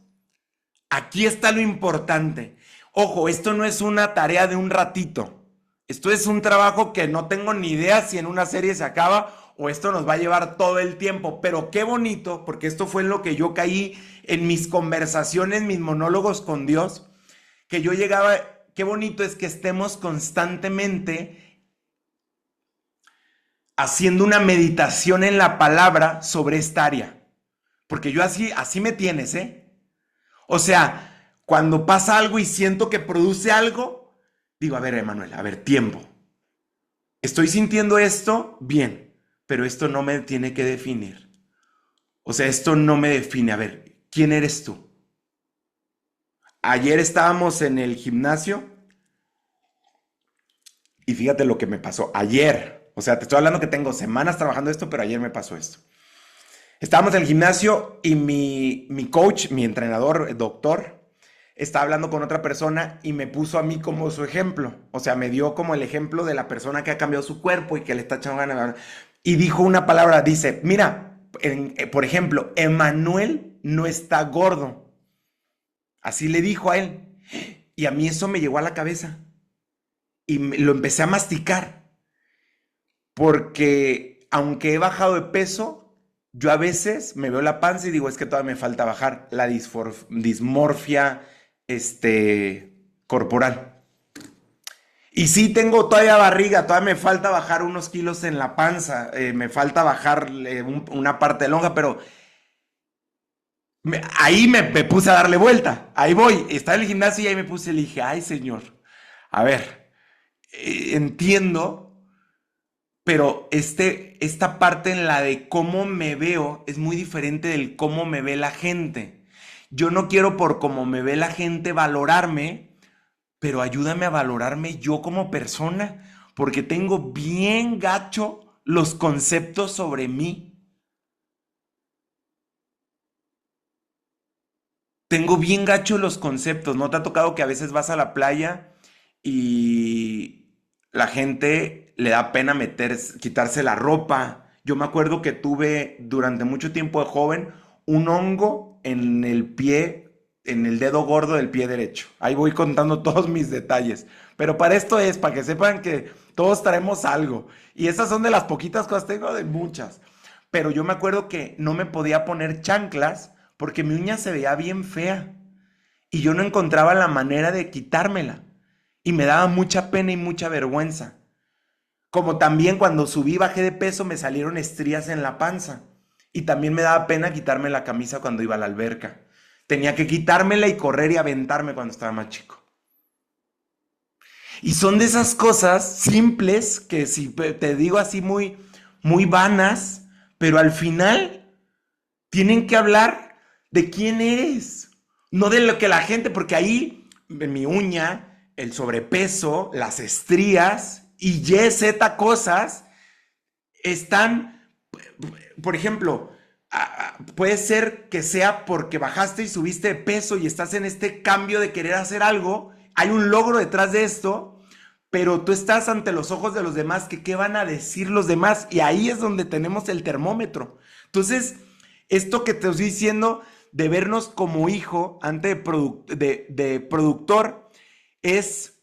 Speaker 1: Aquí está lo importante. Ojo, esto no es una tarea de un ratito. Esto es un trabajo que no tengo ni idea si en una serie se acaba o esto nos va a llevar todo el tiempo. Pero qué bonito, porque esto fue en lo que yo caí en mis conversaciones, mis monólogos con Dios, que yo llegaba, qué bonito es que estemos constantemente haciendo una meditación en la palabra sobre esta área. Porque yo así me tienes, ¿eh? O sea, cuando pasa algo y siento que produce algo, digo, a ver, Emanuel, a ver, tiempo. Estoy sintiendo esto, bien, pero esto no me tiene que definir. O sea, esto no me define. A ver, ¿quién eres tú? Ayer estábamos en el gimnasio y fíjate lo que me pasó ayer. O sea, te estoy hablando que tengo semanas trabajando esto, pero ayer me pasó esto. Estábamos en el gimnasio y mi coach, mi entrenador, el doctor, estaba hablando con otra persona y me puso a mí como su ejemplo. O sea, me dio como el ejemplo de la persona que ha cambiado su cuerpo y que le está echando ganas. Y dijo una palabra, dice, mira, por ejemplo, Emanuel no está gordo. Así le dijo a él. Y a mí eso me llegó a la cabeza. Y lo empecé a masticar. Porque aunque he bajado de peso, yo a veces me veo la panza y digo, es que todavía me falta bajar la dismorfia corporal. Y sí tengo todavía barriga, todavía me falta bajar unos kilos en la panza, me falta bajar una parte de lonja, pero ahí me puse a darle vuelta, ahí voy, estaba en el gimnasio y ahí me puse y le dije, ay señor, a ver, entiendo, pero esta parte en la de cómo me veo es muy diferente del cómo me ve la gente. Yo no quiero por cómo me ve la gente valorarme, pero ayúdame a valorarme yo como persona, porque tengo bien gacho los conceptos sobre mí. Tengo bien gacho los conceptos. ¿No te ha tocado que a veces vas a la playa y la gente le da pena quitarse la ropa. Yo me acuerdo que tuve durante mucho tiempo de joven un hongo en el pie, en el dedo gordo del pie derecho. Ahí voy contando todos mis detalles. Pero para esto es, para que sepan que todos traemos algo. Y esas son de las poquitas cosas, tengo de muchas. Pero yo me acuerdo que no me podía poner chanclas porque mi uña se veía bien fea. Y yo no encontraba la manera de quitármela. Y me daba mucha pena y mucha vergüenza. Como también cuando subí y bajé de peso me salieron estrías en la panza. Y también me daba pena quitarme la camisa cuando iba a la alberca. Tenía que quitármela y correr y aventarme cuando estaba más chico. Y son de esas cosas simples que si te digo así muy vanas, pero al final tienen que hablar de quién eres, no de lo que la gente, porque ahí mi uña, el sobrepeso, las estrías y Y, Z cosas están, por ejemplo, puede ser que sea porque bajaste y subiste de peso y estás en este cambio de querer hacer algo, hay un logro detrás de esto, pero tú estás ante los ojos de los demás, que qué van a decir los demás, y ahí es donde tenemos el termómetro. Entonces, esto que te estoy diciendo de vernos como hijo antes de productor es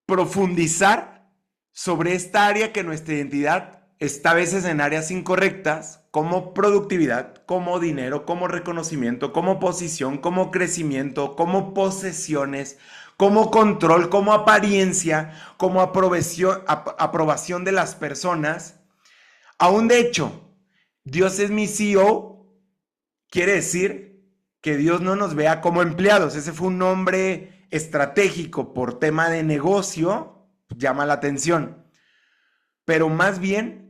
Speaker 1: profundizar sobre esta área que nuestra identidad está a veces en áreas incorrectas, como productividad, como dinero, como reconocimiento, como posición, como crecimiento, como posesiones, como control, como apariencia, como aprobación de las personas. Aún de hecho, Dios es mi CEO, quiere decir que Dios no nos vea como empleados. Ese fue un nombre estratégico por tema de negocio, llama la atención. Pero más bien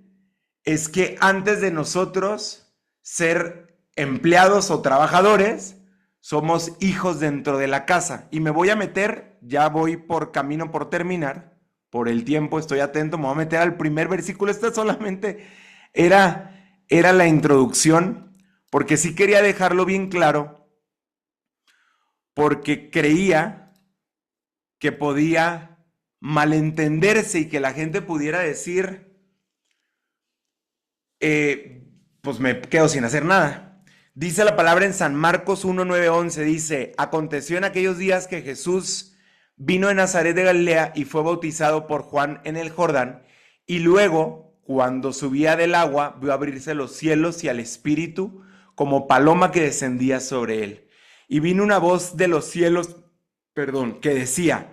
Speaker 1: es que antes de nosotros ser empleados o trabajadores, somos hijos dentro de la casa. Y me voy a meter, ya voy por camino por terminar, por el tiempo estoy atento, me voy a meter al primer versículo. Este solamente era la introducción, porque sí quería dejarlo bien claro, porque creía que podía malentenderse y que la gente pudiera decir, pues me quedo sin hacer nada. Dice la palabra en San Marcos 1, 9, 11, dice, aconteció en aquellos días que Jesús vino de Nazaret de Galilea y fue bautizado por Juan en el Jordán, y luego, cuando subía del agua, vio abrirse los cielos y al Espíritu como paloma que descendía sobre él. Y vino una voz de los cielos, que decía,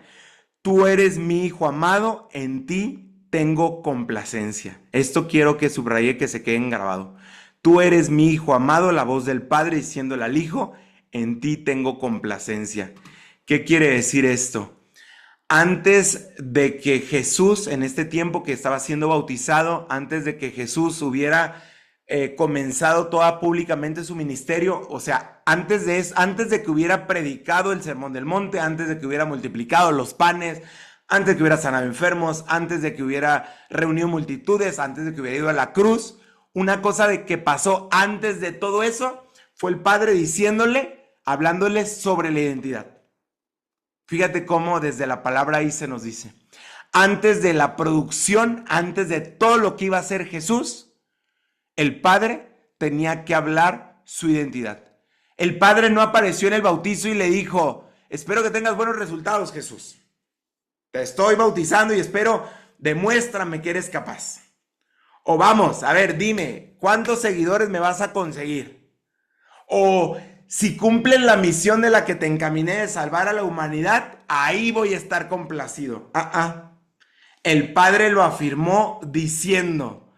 Speaker 1: tú eres mi hijo amado, en ti tengo complacencia. Esto quiero que subraye, que se quede grabado. Tú eres mi hijo amado, la voz del Padre diciéndole al Hijo, en ti tengo complacencia. ¿Qué quiere decir esto? Antes de que Jesús, en este tiempo que estaba siendo bautizado, antes de que Jesús hubiera comenzado toda públicamente su ministerio, o sea, antes de que hubiera predicado el Sermón del Monte, antes de que hubiera multiplicado los panes, antes de que hubiera sanado enfermos, antes de que hubiera reunido multitudes, antes de que hubiera ido a la cruz, una cosa de que pasó antes de todo eso fue el Padre hablándole sobre la identidad. Fíjate cómo desde la palabra ahí se nos dice. Antes de la producción, antes de todo lo que iba a hacer Jesús, el Padre tenía que hablar su identidad. El Padre no apareció en el bautizo y le dijo, espero que tengas buenos resultados, Jesús. Te estoy bautizando y espero, demuéstrame que eres capaz. O vamos, a ver, dime, ¿cuántos seguidores me vas a conseguir? O si cumplen la misión de la que te encaminé de salvar a la humanidad, ahí voy a estar complacido. El Padre lo afirmó diciendo,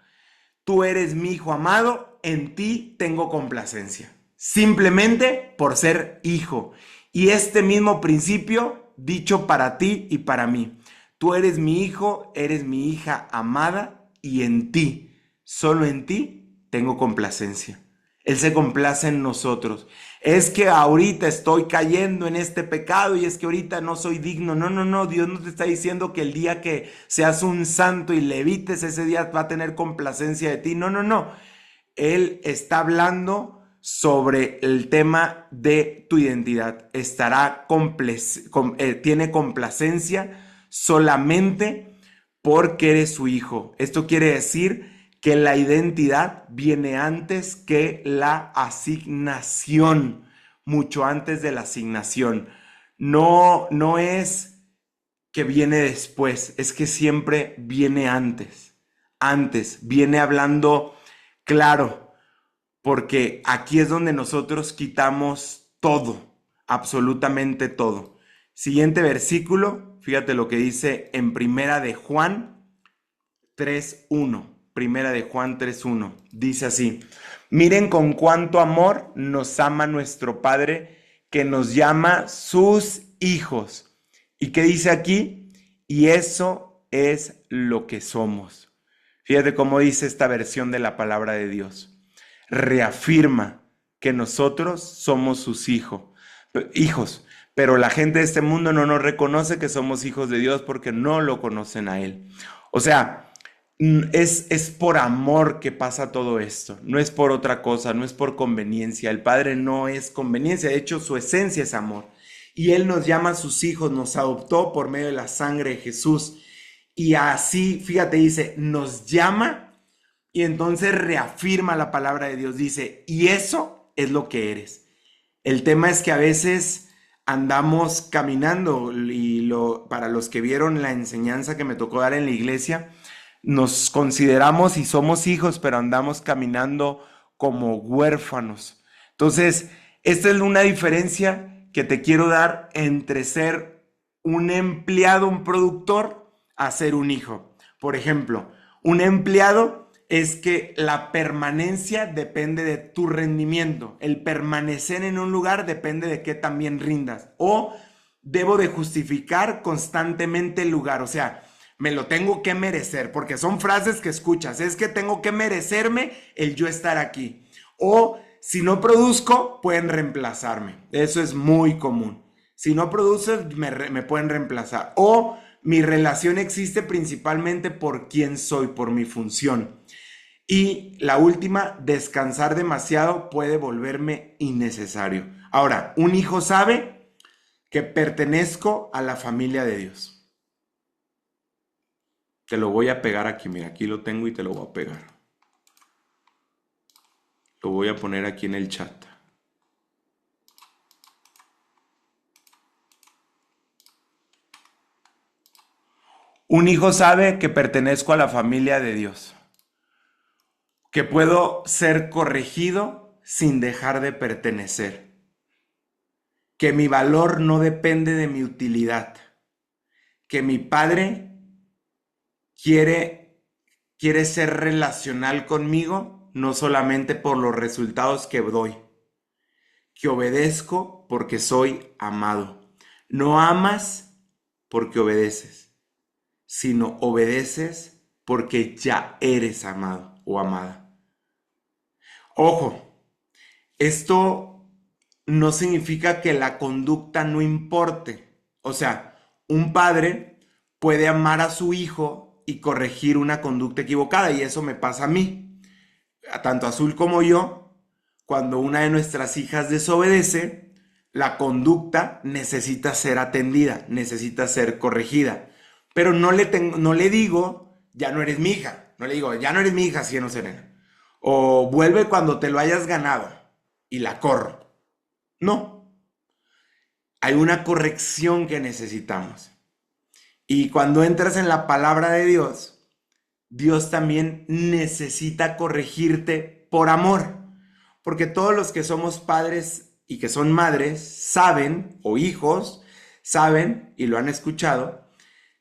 Speaker 1: tú eres mi hijo amado, en ti tengo complacencia. Simplemente por ser hijo. Y este mismo principio dicho para ti y para mí. Tú eres mi hijo, eres mi hija amada y en ti, solo en ti, tengo complacencia. Él se complace en nosotros. Es que ahorita estoy cayendo en este pecado y es que ahorita no soy digno. No. Dios no te está diciendo que el día que seas un santo y levites, ese día va a tener complacencia de ti. No. Él está hablando sobre el tema de tu identidad. Tiene complacencia solamente porque eres su hijo. Esto quiere decir que la identidad viene antes que la asignación, mucho antes de la asignación. No es que viene después, es que siempre viene antes. Antes, viene hablando claro, porque aquí es donde nosotros quitamos todo, absolutamente todo. Siguiente versículo, fíjate lo que dice en Primera de Juan 3:1. Primera de Juan 3:1. Dice así: miren con cuánto amor nos ama nuestro Padre, que nos llama sus hijos. ¿Y qué dice aquí? Y eso es lo que somos. Fíjate cómo dice esta versión de la palabra de Dios. Reafirma que nosotros somos sus hijos, pero la gente de este mundo no nos reconoce que somos hijos de Dios porque no lo conocen a Él. O sea, es por amor que pasa todo esto, no es por otra cosa, no es por conveniencia. El Padre no es conveniencia, de hecho su esencia es amor. Y Él nos llama a sus hijos, nos adoptó por medio de la sangre de Jesús. Y así, fíjate, dice, nos llama y entonces reafirma la palabra de Dios. Dice, y eso es lo que eres. El tema es que a veces andamos caminando y para los que vieron la enseñanza que me tocó dar en la iglesia, nos consideramos y somos hijos, pero andamos caminando como huérfanos. Entonces, esta es una diferencia que te quiero dar entre ser un empleado, un productor, a ser un hijo. Por ejemplo, un empleado es que la permanencia depende de tu rendimiento. El permanecer en un lugar depende de qué también rindas. O debo de justificar constantemente el lugar. O sea, me lo tengo que merecer, porque son frases que escuchas. Es que tengo que merecerme el yo estar aquí. O si no produzco, pueden reemplazarme. Eso es muy común. Si no produces, me pueden reemplazar. O mi relación existe principalmente por quién soy, por mi función. Y la última, descansar demasiado puede volverme innecesario. Ahora, un hijo sabe que pertenezco a la familia de Dios. Te lo voy a pegar aquí, mira, aquí lo tengo y te lo voy a pegar. Lo voy a poner aquí en el chat. Un hijo sabe que pertenezco a la familia de Dios, que puedo ser corregido sin dejar de pertenecer, que mi valor no depende de mi utilidad, que mi padre quiere ser relacional conmigo, no solamente por los resultados que doy, que obedezco porque soy amado. No amas porque obedeces, sino obedeces porque ya eres amado o amada. Ojo, esto no significa que la conducta no importe. O sea, un padre puede amar a su hijo y corregir una conducta equivocada, y eso me pasa a mí. Tanto Azul como yo, cuando una de nuestras hijas desobedece, la conducta necesita ser atendida, necesita ser corregida. Pero no le digo, ya no eres mi hija. No le digo, ya no eres mi hija, Cieno Serena. O vuelve cuando te lo hayas ganado y la corro. No, hay una corrección que necesitamos. Y cuando entras en la palabra de Dios, Dios también necesita corregirte por amor. Porque todos los que somos padres y que son madres saben, o hijos, saben, y lo han escuchado,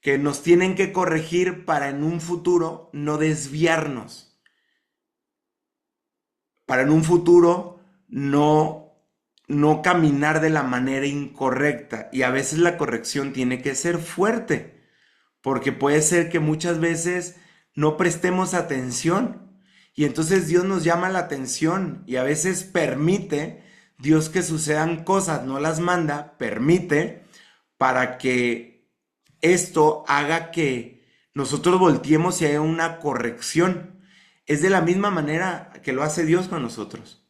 Speaker 1: que nos tienen que corregir para en un futuro no desviarnos. Para en un futuro no caminar de la manera incorrecta. Y a veces la corrección tiene que ser fuerte, porque puede ser que muchas veces no prestemos atención. Y entonces Dios nos llama la atención y a veces permite Dios que sucedan cosas, no las manda, permite para que esto haga que nosotros volteemos y haya una corrección. Es de la misma manera que lo hace Dios con nosotros.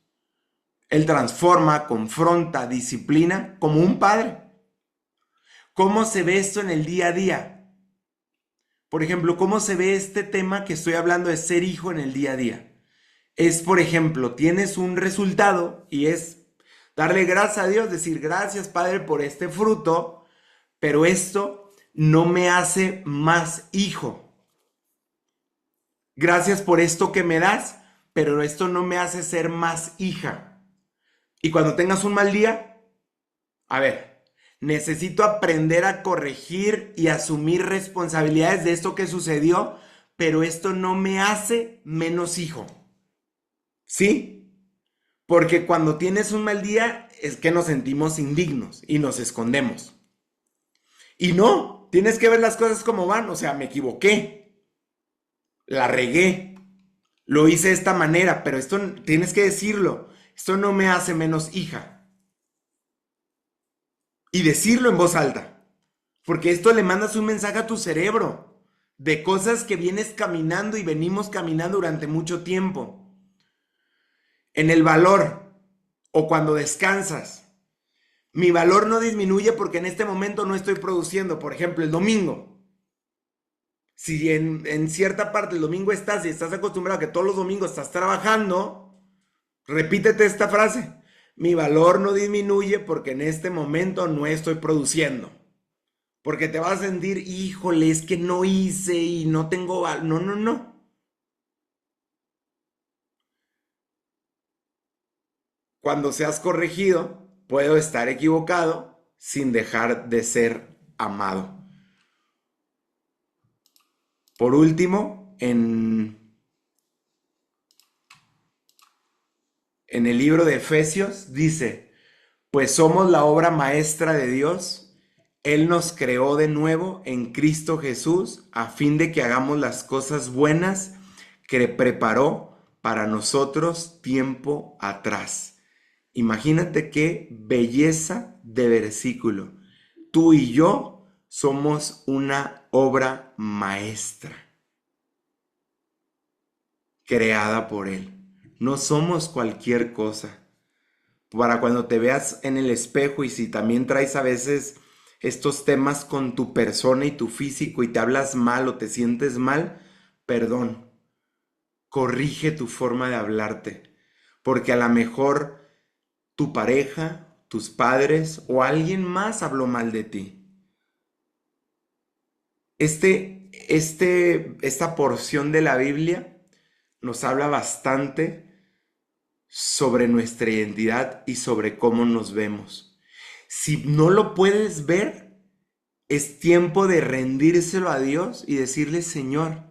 Speaker 1: Él transforma, confronta, disciplina como un padre. ¿Cómo se ve esto en el día a día? Por ejemplo, ¿cómo se ve este tema que estoy hablando de ser hijo en el día a día? Es, por ejemplo, tienes un resultado y es darle gracias a Dios, decir gracias, Padre, por este fruto, pero esto no me hace más hijo. Gracias por esto que me das, pero esto no me hace ser más hija. Y cuando tengas un mal día, a ver, necesito aprender a corregir y asumir responsabilidades de esto que sucedió, pero esto no me hace menos hijo. ¿Sí? Porque cuando tienes un mal día es que nos sentimos indignos y nos escondemos. Y no, tienes que ver las cosas como van. O sea, me equivoqué, la regué, lo hice de esta manera, pero esto tienes que decirlo. Esto no me hace menos hija. Y decirlo en voz alta. Porque esto le mandas un mensaje a tu cerebro de cosas que vienes caminando y venimos caminando durante mucho tiempo. En el valor o cuando descansas. Mi valor no disminuye porque en este momento no estoy produciendo. Por ejemplo, el domingo. Si en cierta parte el domingo estás y estás acostumbrado a que todos los domingos estás trabajando, repítete esta frase. Mi valor no disminuye porque en este momento no estoy produciendo. Porque te vas a sentir, híjole, es que no hice y no tengo valor. No, no, no. Cuando seas corregido, puedo estar equivocado sin dejar de ser amado. Por último, en el libro de Efesios dice, pues somos la obra maestra de Dios. Él nos creó de nuevo en Cristo Jesús a fin de que hagamos las cosas buenas que preparó para nosotros tiempo atrás. Imagínate qué belleza de versículo. Tú y yo somos una obra maestra creada por Él. No somos cualquier cosa. Para cuando te veas en el espejo y si también traes a veces estos temas con tu persona y tu físico y te hablas mal o te sientes mal, perdón, corrige tu forma de hablarte, porque a lo mejor tu pareja, tus padres o alguien más habló mal de ti. Esta porción de la Biblia nos habla bastante sobre nuestra identidad y sobre cómo nos vemos. Si no lo puedes ver, es tiempo de rendírselo a Dios y decirle, Señor,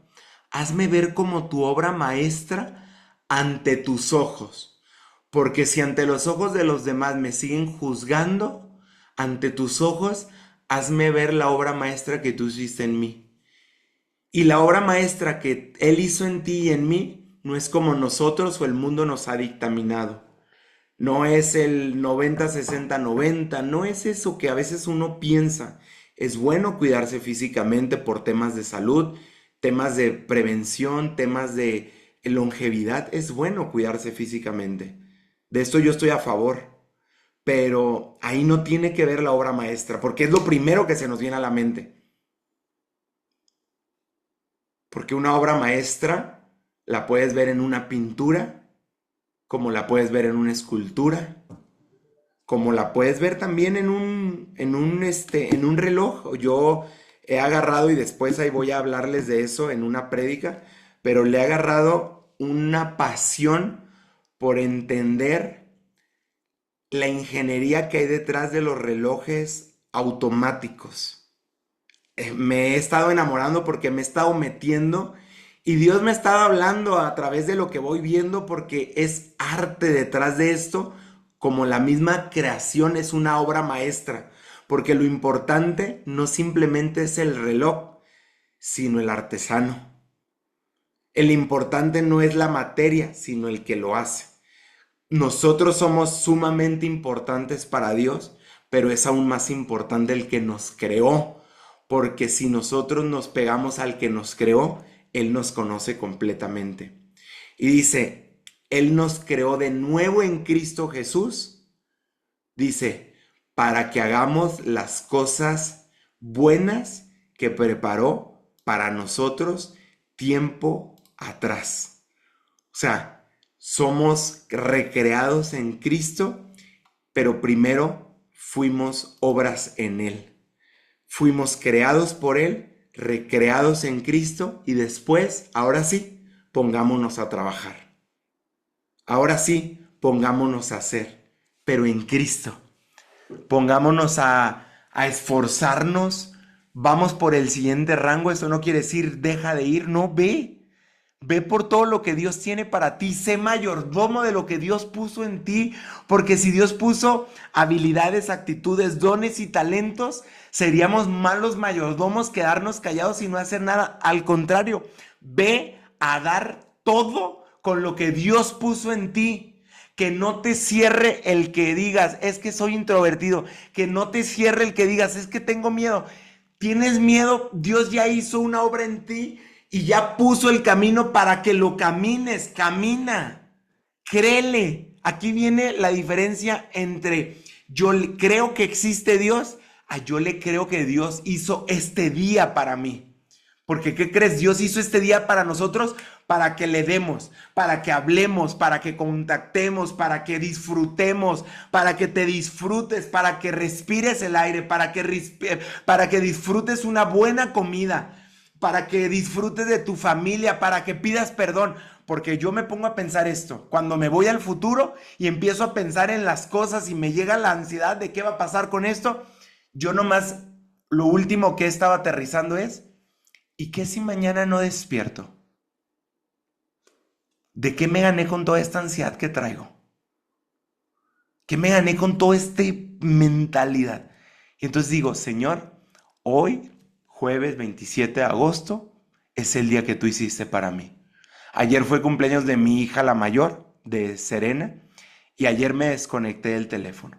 Speaker 1: hazme ver como tu obra maestra ante tus ojos. Porque si ante los ojos de los demás me siguen juzgando, ante tus ojos, hazme ver la obra maestra que tú hiciste en mí. Y la obra maestra que Él hizo en ti y en mí no es como nosotros o el mundo nos ha dictaminado. No es el 90-60-90, no es eso que a veces uno piensa. Es bueno cuidarse físicamente por temas de salud, temas de prevención, temas de longevidad. Es bueno cuidarse físicamente. De esto yo estoy a favor. Pero ahí no tiene que ver la obra maestra, porque es lo primero que se nos viene a la mente. Porque una obra maestra la puedes ver en una pintura, como la puedes ver en una escultura, como la puedes ver también en un reloj. Yo he agarrado, y después ahí voy a hablarles de eso en una prédica, pero le he agarrado una pasión por entender la ingeniería que hay detrás de los relojes automáticos. Me he estado enamorando porque me he estado metiendo y Dios me ha estado hablando a través de lo que voy viendo porque es arte detrás de esto, como la misma creación es una obra maestra, porque lo importante no simplemente es el reloj, sino el artesano. El importante no es la materia, sino el que lo hace. Nosotros somos sumamente importantes para Dios, pero es aún más importante el que nos creó, porque si nosotros nos pegamos al que nos creó, Él nos conoce completamente. Y dice, Él nos creó de nuevo en Cristo Jesús, dice, para que hagamos las cosas buenas que preparó para nosotros tiempo atrás. O sea, somos recreados en Cristo, pero primero fuimos obras en Él. Fuimos creados por Él, recreados en Cristo y después, ahora sí, pongámonos a trabajar. Ahora sí, pongámonos a hacer, pero en Cristo. Pongámonos a esforzarnos. Vamos por el siguiente rango. Eso no quiere decir deja de ir, no, ve. Ve por todo lo que Dios tiene para ti. Sé mayordomo de lo que Dios puso en ti. Porque si Dios puso habilidades, actitudes, dones y talentos, seríamos malos mayordomos quedarnos callados y no hacer nada. Al contrario, ve a dar todo con lo que Dios puso en ti. Que no te cierre el que digas, es que soy introvertido. Que no te cierre el que digas, es que tengo miedo. ¿Tienes miedo? Dios ya hizo una obra en ti y ya puso el camino para que lo camines. Camina, créele. Aquí viene la diferencia entre yo creo que existe Dios a yo le creo que Dios hizo este día para mí. Porque ¿qué crees? Dios hizo este día para nosotros, para que le demos, para que hablemos, para que contactemos, para que disfrutemos, para que te disfrutes, para que respires el aire, para que disfrutes una buena comida, para que disfrutes de tu familia, para que pidas perdón. Porque yo me pongo a pensar esto, cuando me voy al futuro y empiezo a pensar en las cosas y me llega la ansiedad de qué va a pasar con esto, yo nomás lo último que he estado aterrizando es, ¿y qué si mañana no despierto? ¿De qué me gané con toda esta ansiedad que traigo? ¿Qué me gané con toda esta mentalidad? Y entonces digo, Señor, hoy, jueves 27 de agosto, es el día que tú hiciste para mí. Ayer fue cumpleaños de mi hija, la mayor, de Serena, y ayer me desconecté del teléfono.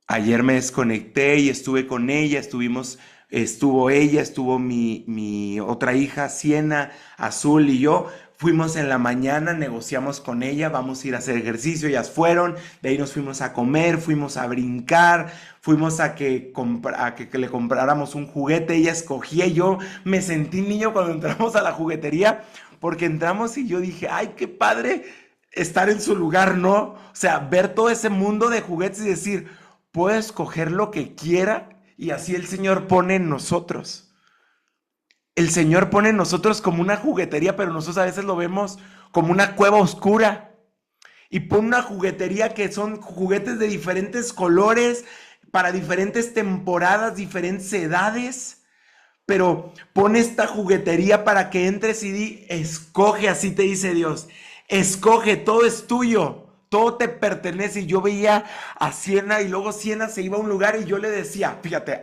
Speaker 1: Ayer me desconecté y estuve con ella, estuvo ella, estuvo mi otra hija, Siena, Azul y yo. Fuimos en la mañana, negociamos con ella, vamos a ir a hacer ejercicio, ellas fueron, de ahí nos fuimos a comer, fuimos a brincar, fuimos a que le compráramos un juguete, ella escogía y yo me sentí niño cuando entramos a la juguetería, porque entramos y yo dije, ay, qué padre estar en su lugar, ¿no? O sea, ver todo ese mundo de juguetes y decir, puedo escoger lo que quiera y así el Señor pone en nosotros. El Señor pone en nosotros como una juguetería, pero nosotros a veces lo vemos como una cueva oscura. Y pone una juguetería que son juguetes de diferentes colores, para diferentes temporadas, diferentes edades. Pero pone esta juguetería para que entres y escoge, así te dice Dios. Escoge, todo es tuyo. Todo te pertenece. Y yo veía a Siena y luego Siena se iba a un lugar y yo le decía, fíjate,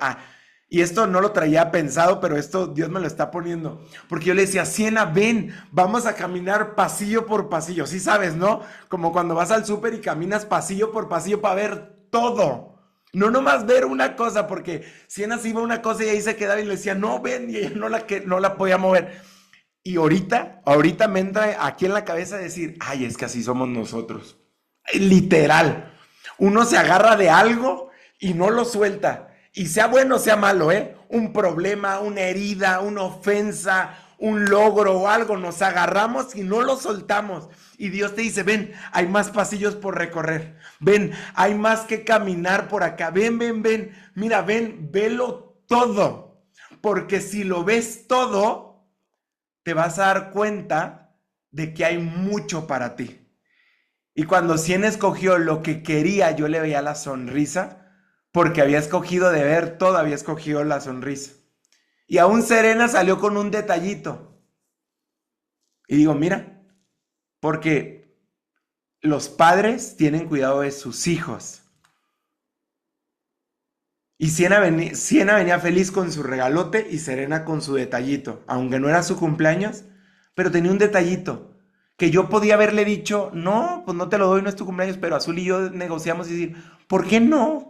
Speaker 1: y esto no lo traía pensado, pero esto Dios me lo está poniendo. Porque yo le decía, Siena, ven, vamos a caminar pasillo por pasillo. Sí sabes, ¿no? Como cuando vas al súper y caminas pasillo por pasillo para ver todo. No nomás ver una cosa, porque Siena se iba a una cosa y ahí se quedaba y le decía, no, ven, y ella no la podía mover. Y ahorita me entra aquí en la cabeza decir, ay, es que así somos nosotros. Literal. Uno se agarra de algo y no lo suelta. Y sea bueno o sea malo, un problema, una herida, una ofensa, un logro o algo, nos agarramos y no lo soltamos. Y Dios te dice, ven, hay más pasillos por recorrer. Ven, hay más que caminar por acá. Ven. Mira, ven, velo todo. Porque si lo ves todo, te vas a dar cuenta de que hay mucho para ti. Y cuando Cien escogió lo que quería, yo le veía la sonrisa. Porque había escogido de ver todo, había escogido la sonrisa. Y aún Serena salió con un detallito. Y digo, mira, porque los padres tienen cuidado de sus hijos. Y Siena venía feliz con su regalote y Serena con su detallito. Aunque no era su cumpleaños, pero tenía un detallito. Que yo podía haberle dicho, no, pues no te lo doy, no es tu cumpleaños, pero Azul y yo negociamos y decir, ¿por qué no?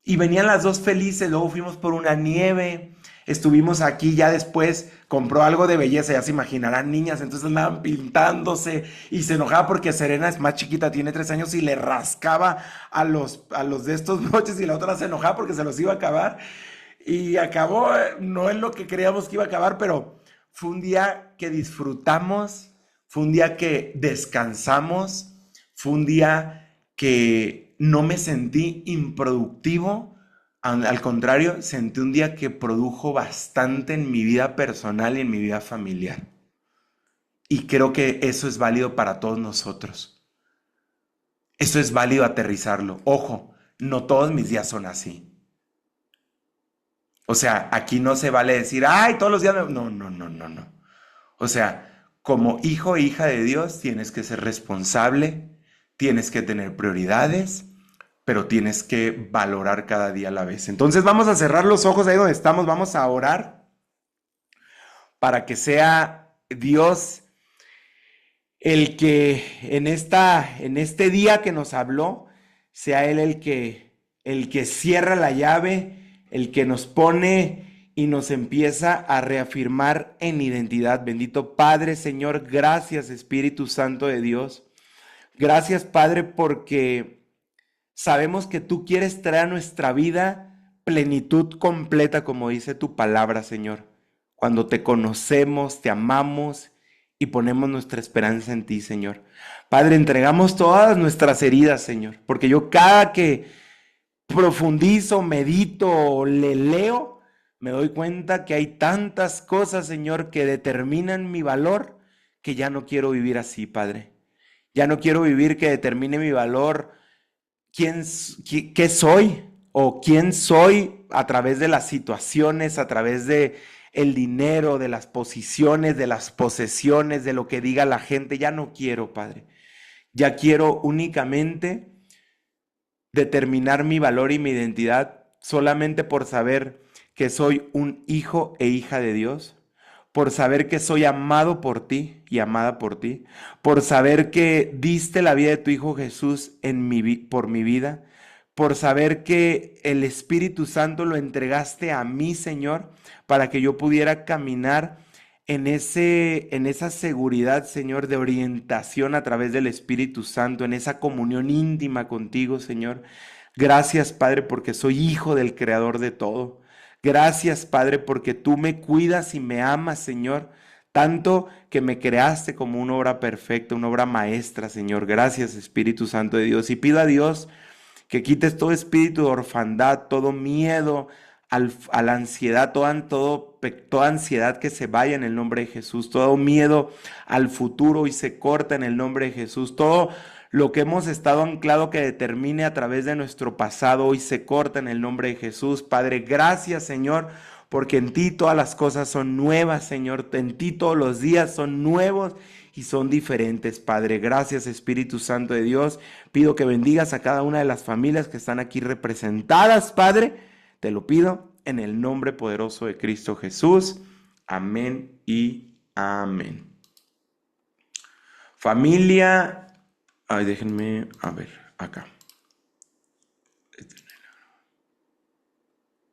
Speaker 1: Y venían las dos felices, luego fuimos por una nieve, estuvimos aquí, ya después compró algo de belleza, ya se imaginarán niñas, entonces andaban pintándose y se enojaba porque Serena es más chiquita, tiene 3 años y le rascaba a los de estos noches y la otra se enojaba porque se los iba a acabar. Y acabó, no es lo que creíamos que iba a acabar, pero fue un día que disfrutamos, fue un día que descansamos, fue un día que no me sentí improductivo, al contrario, sentí un día que produjo bastante en mi vida personal y en mi vida familiar. Y creo que eso es válido para todos nosotros. Eso es válido aterrizarlo. Ojo, no todos mis días son así. O sea, aquí no se vale decir, ay, todos los días. No, no, no, no, no. O sea, como hijo e hija de Dios, tienes que ser responsable, tienes que tener prioridades, pero tienes que valorar cada día a la vez. Entonces vamos a cerrar los ojos ahí donde estamos, vamos a orar para que sea Dios el que en este día que nos habló, sea Él el que cierra la llave, el que nos pone y nos empieza a reafirmar en identidad. Bendito Padre, Señor, gracias Espíritu Santo de Dios. Gracias Padre porque sabemos que tú quieres traer a nuestra vida plenitud completa, como dice tu palabra, Señor. Cuando te conocemos, te amamos y ponemos nuestra esperanza en ti, Señor. Padre, entregamos todas nuestras heridas, Señor, porque yo cada que profundizo, medito, le leo, me doy cuenta que hay tantas cosas, Señor, que determinan mi valor, que ya no quiero vivir así, Padre. Ya no quiero vivir que determine mi valor qué soy o quién soy a través de las situaciones, a través de el dinero, de las posiciones, de las posesiones, de lo que diga la gente. Ya no quiero, Padre. Ya quiero únicamente determinar mi valor y mi identidad solamente por saber que soy un hijo e hija de Dios, por saber que soy amado por ti y amada por ti, por saber que diste la vida de tu Hijo Jesús por mi vida, por saber que el Espíritu Santo lo entregaste a mí, Señor, para que yo pudiera caminar en esa seguridad, Señor, de orientación a través del Espíritu Santo, en esa comunión íntima contigo, Señor. Gracias, Padre, porque soy hijo del Creador de todo. Gracias, Padre, porque tú me cuidas y me amas, Señor, tanto que me creaste como una obra perfecta, una obra maestra, Señor. Gracias, Espíritu Santo de Dios. Y pido a Dios que quites todo espíritu de orfandad, todo miedo a la ansiedad, toda ansiedad que se vaya en el nombre de Jesús, todo miedo al futuro y se corta en el nombre de Jesús, todo lo que hemos estado anclado que determine a través de nuestro pasado hoy se corta en el nombre de Jesús. Padre, gracias, Señor, porque en ti todas las cosas son nuevas, Señor, en ti todos los días son nuevos y son diferentes, Padre. Gracias, Espíritu Santo de Dios. Pido que bendigas a cada una de las familias que están aquí representadas, Padre. Te lo pido en el nombre poderoso de Cristo Jesús. Amén y amén. Familia, ay, déjenme, a ver, acá.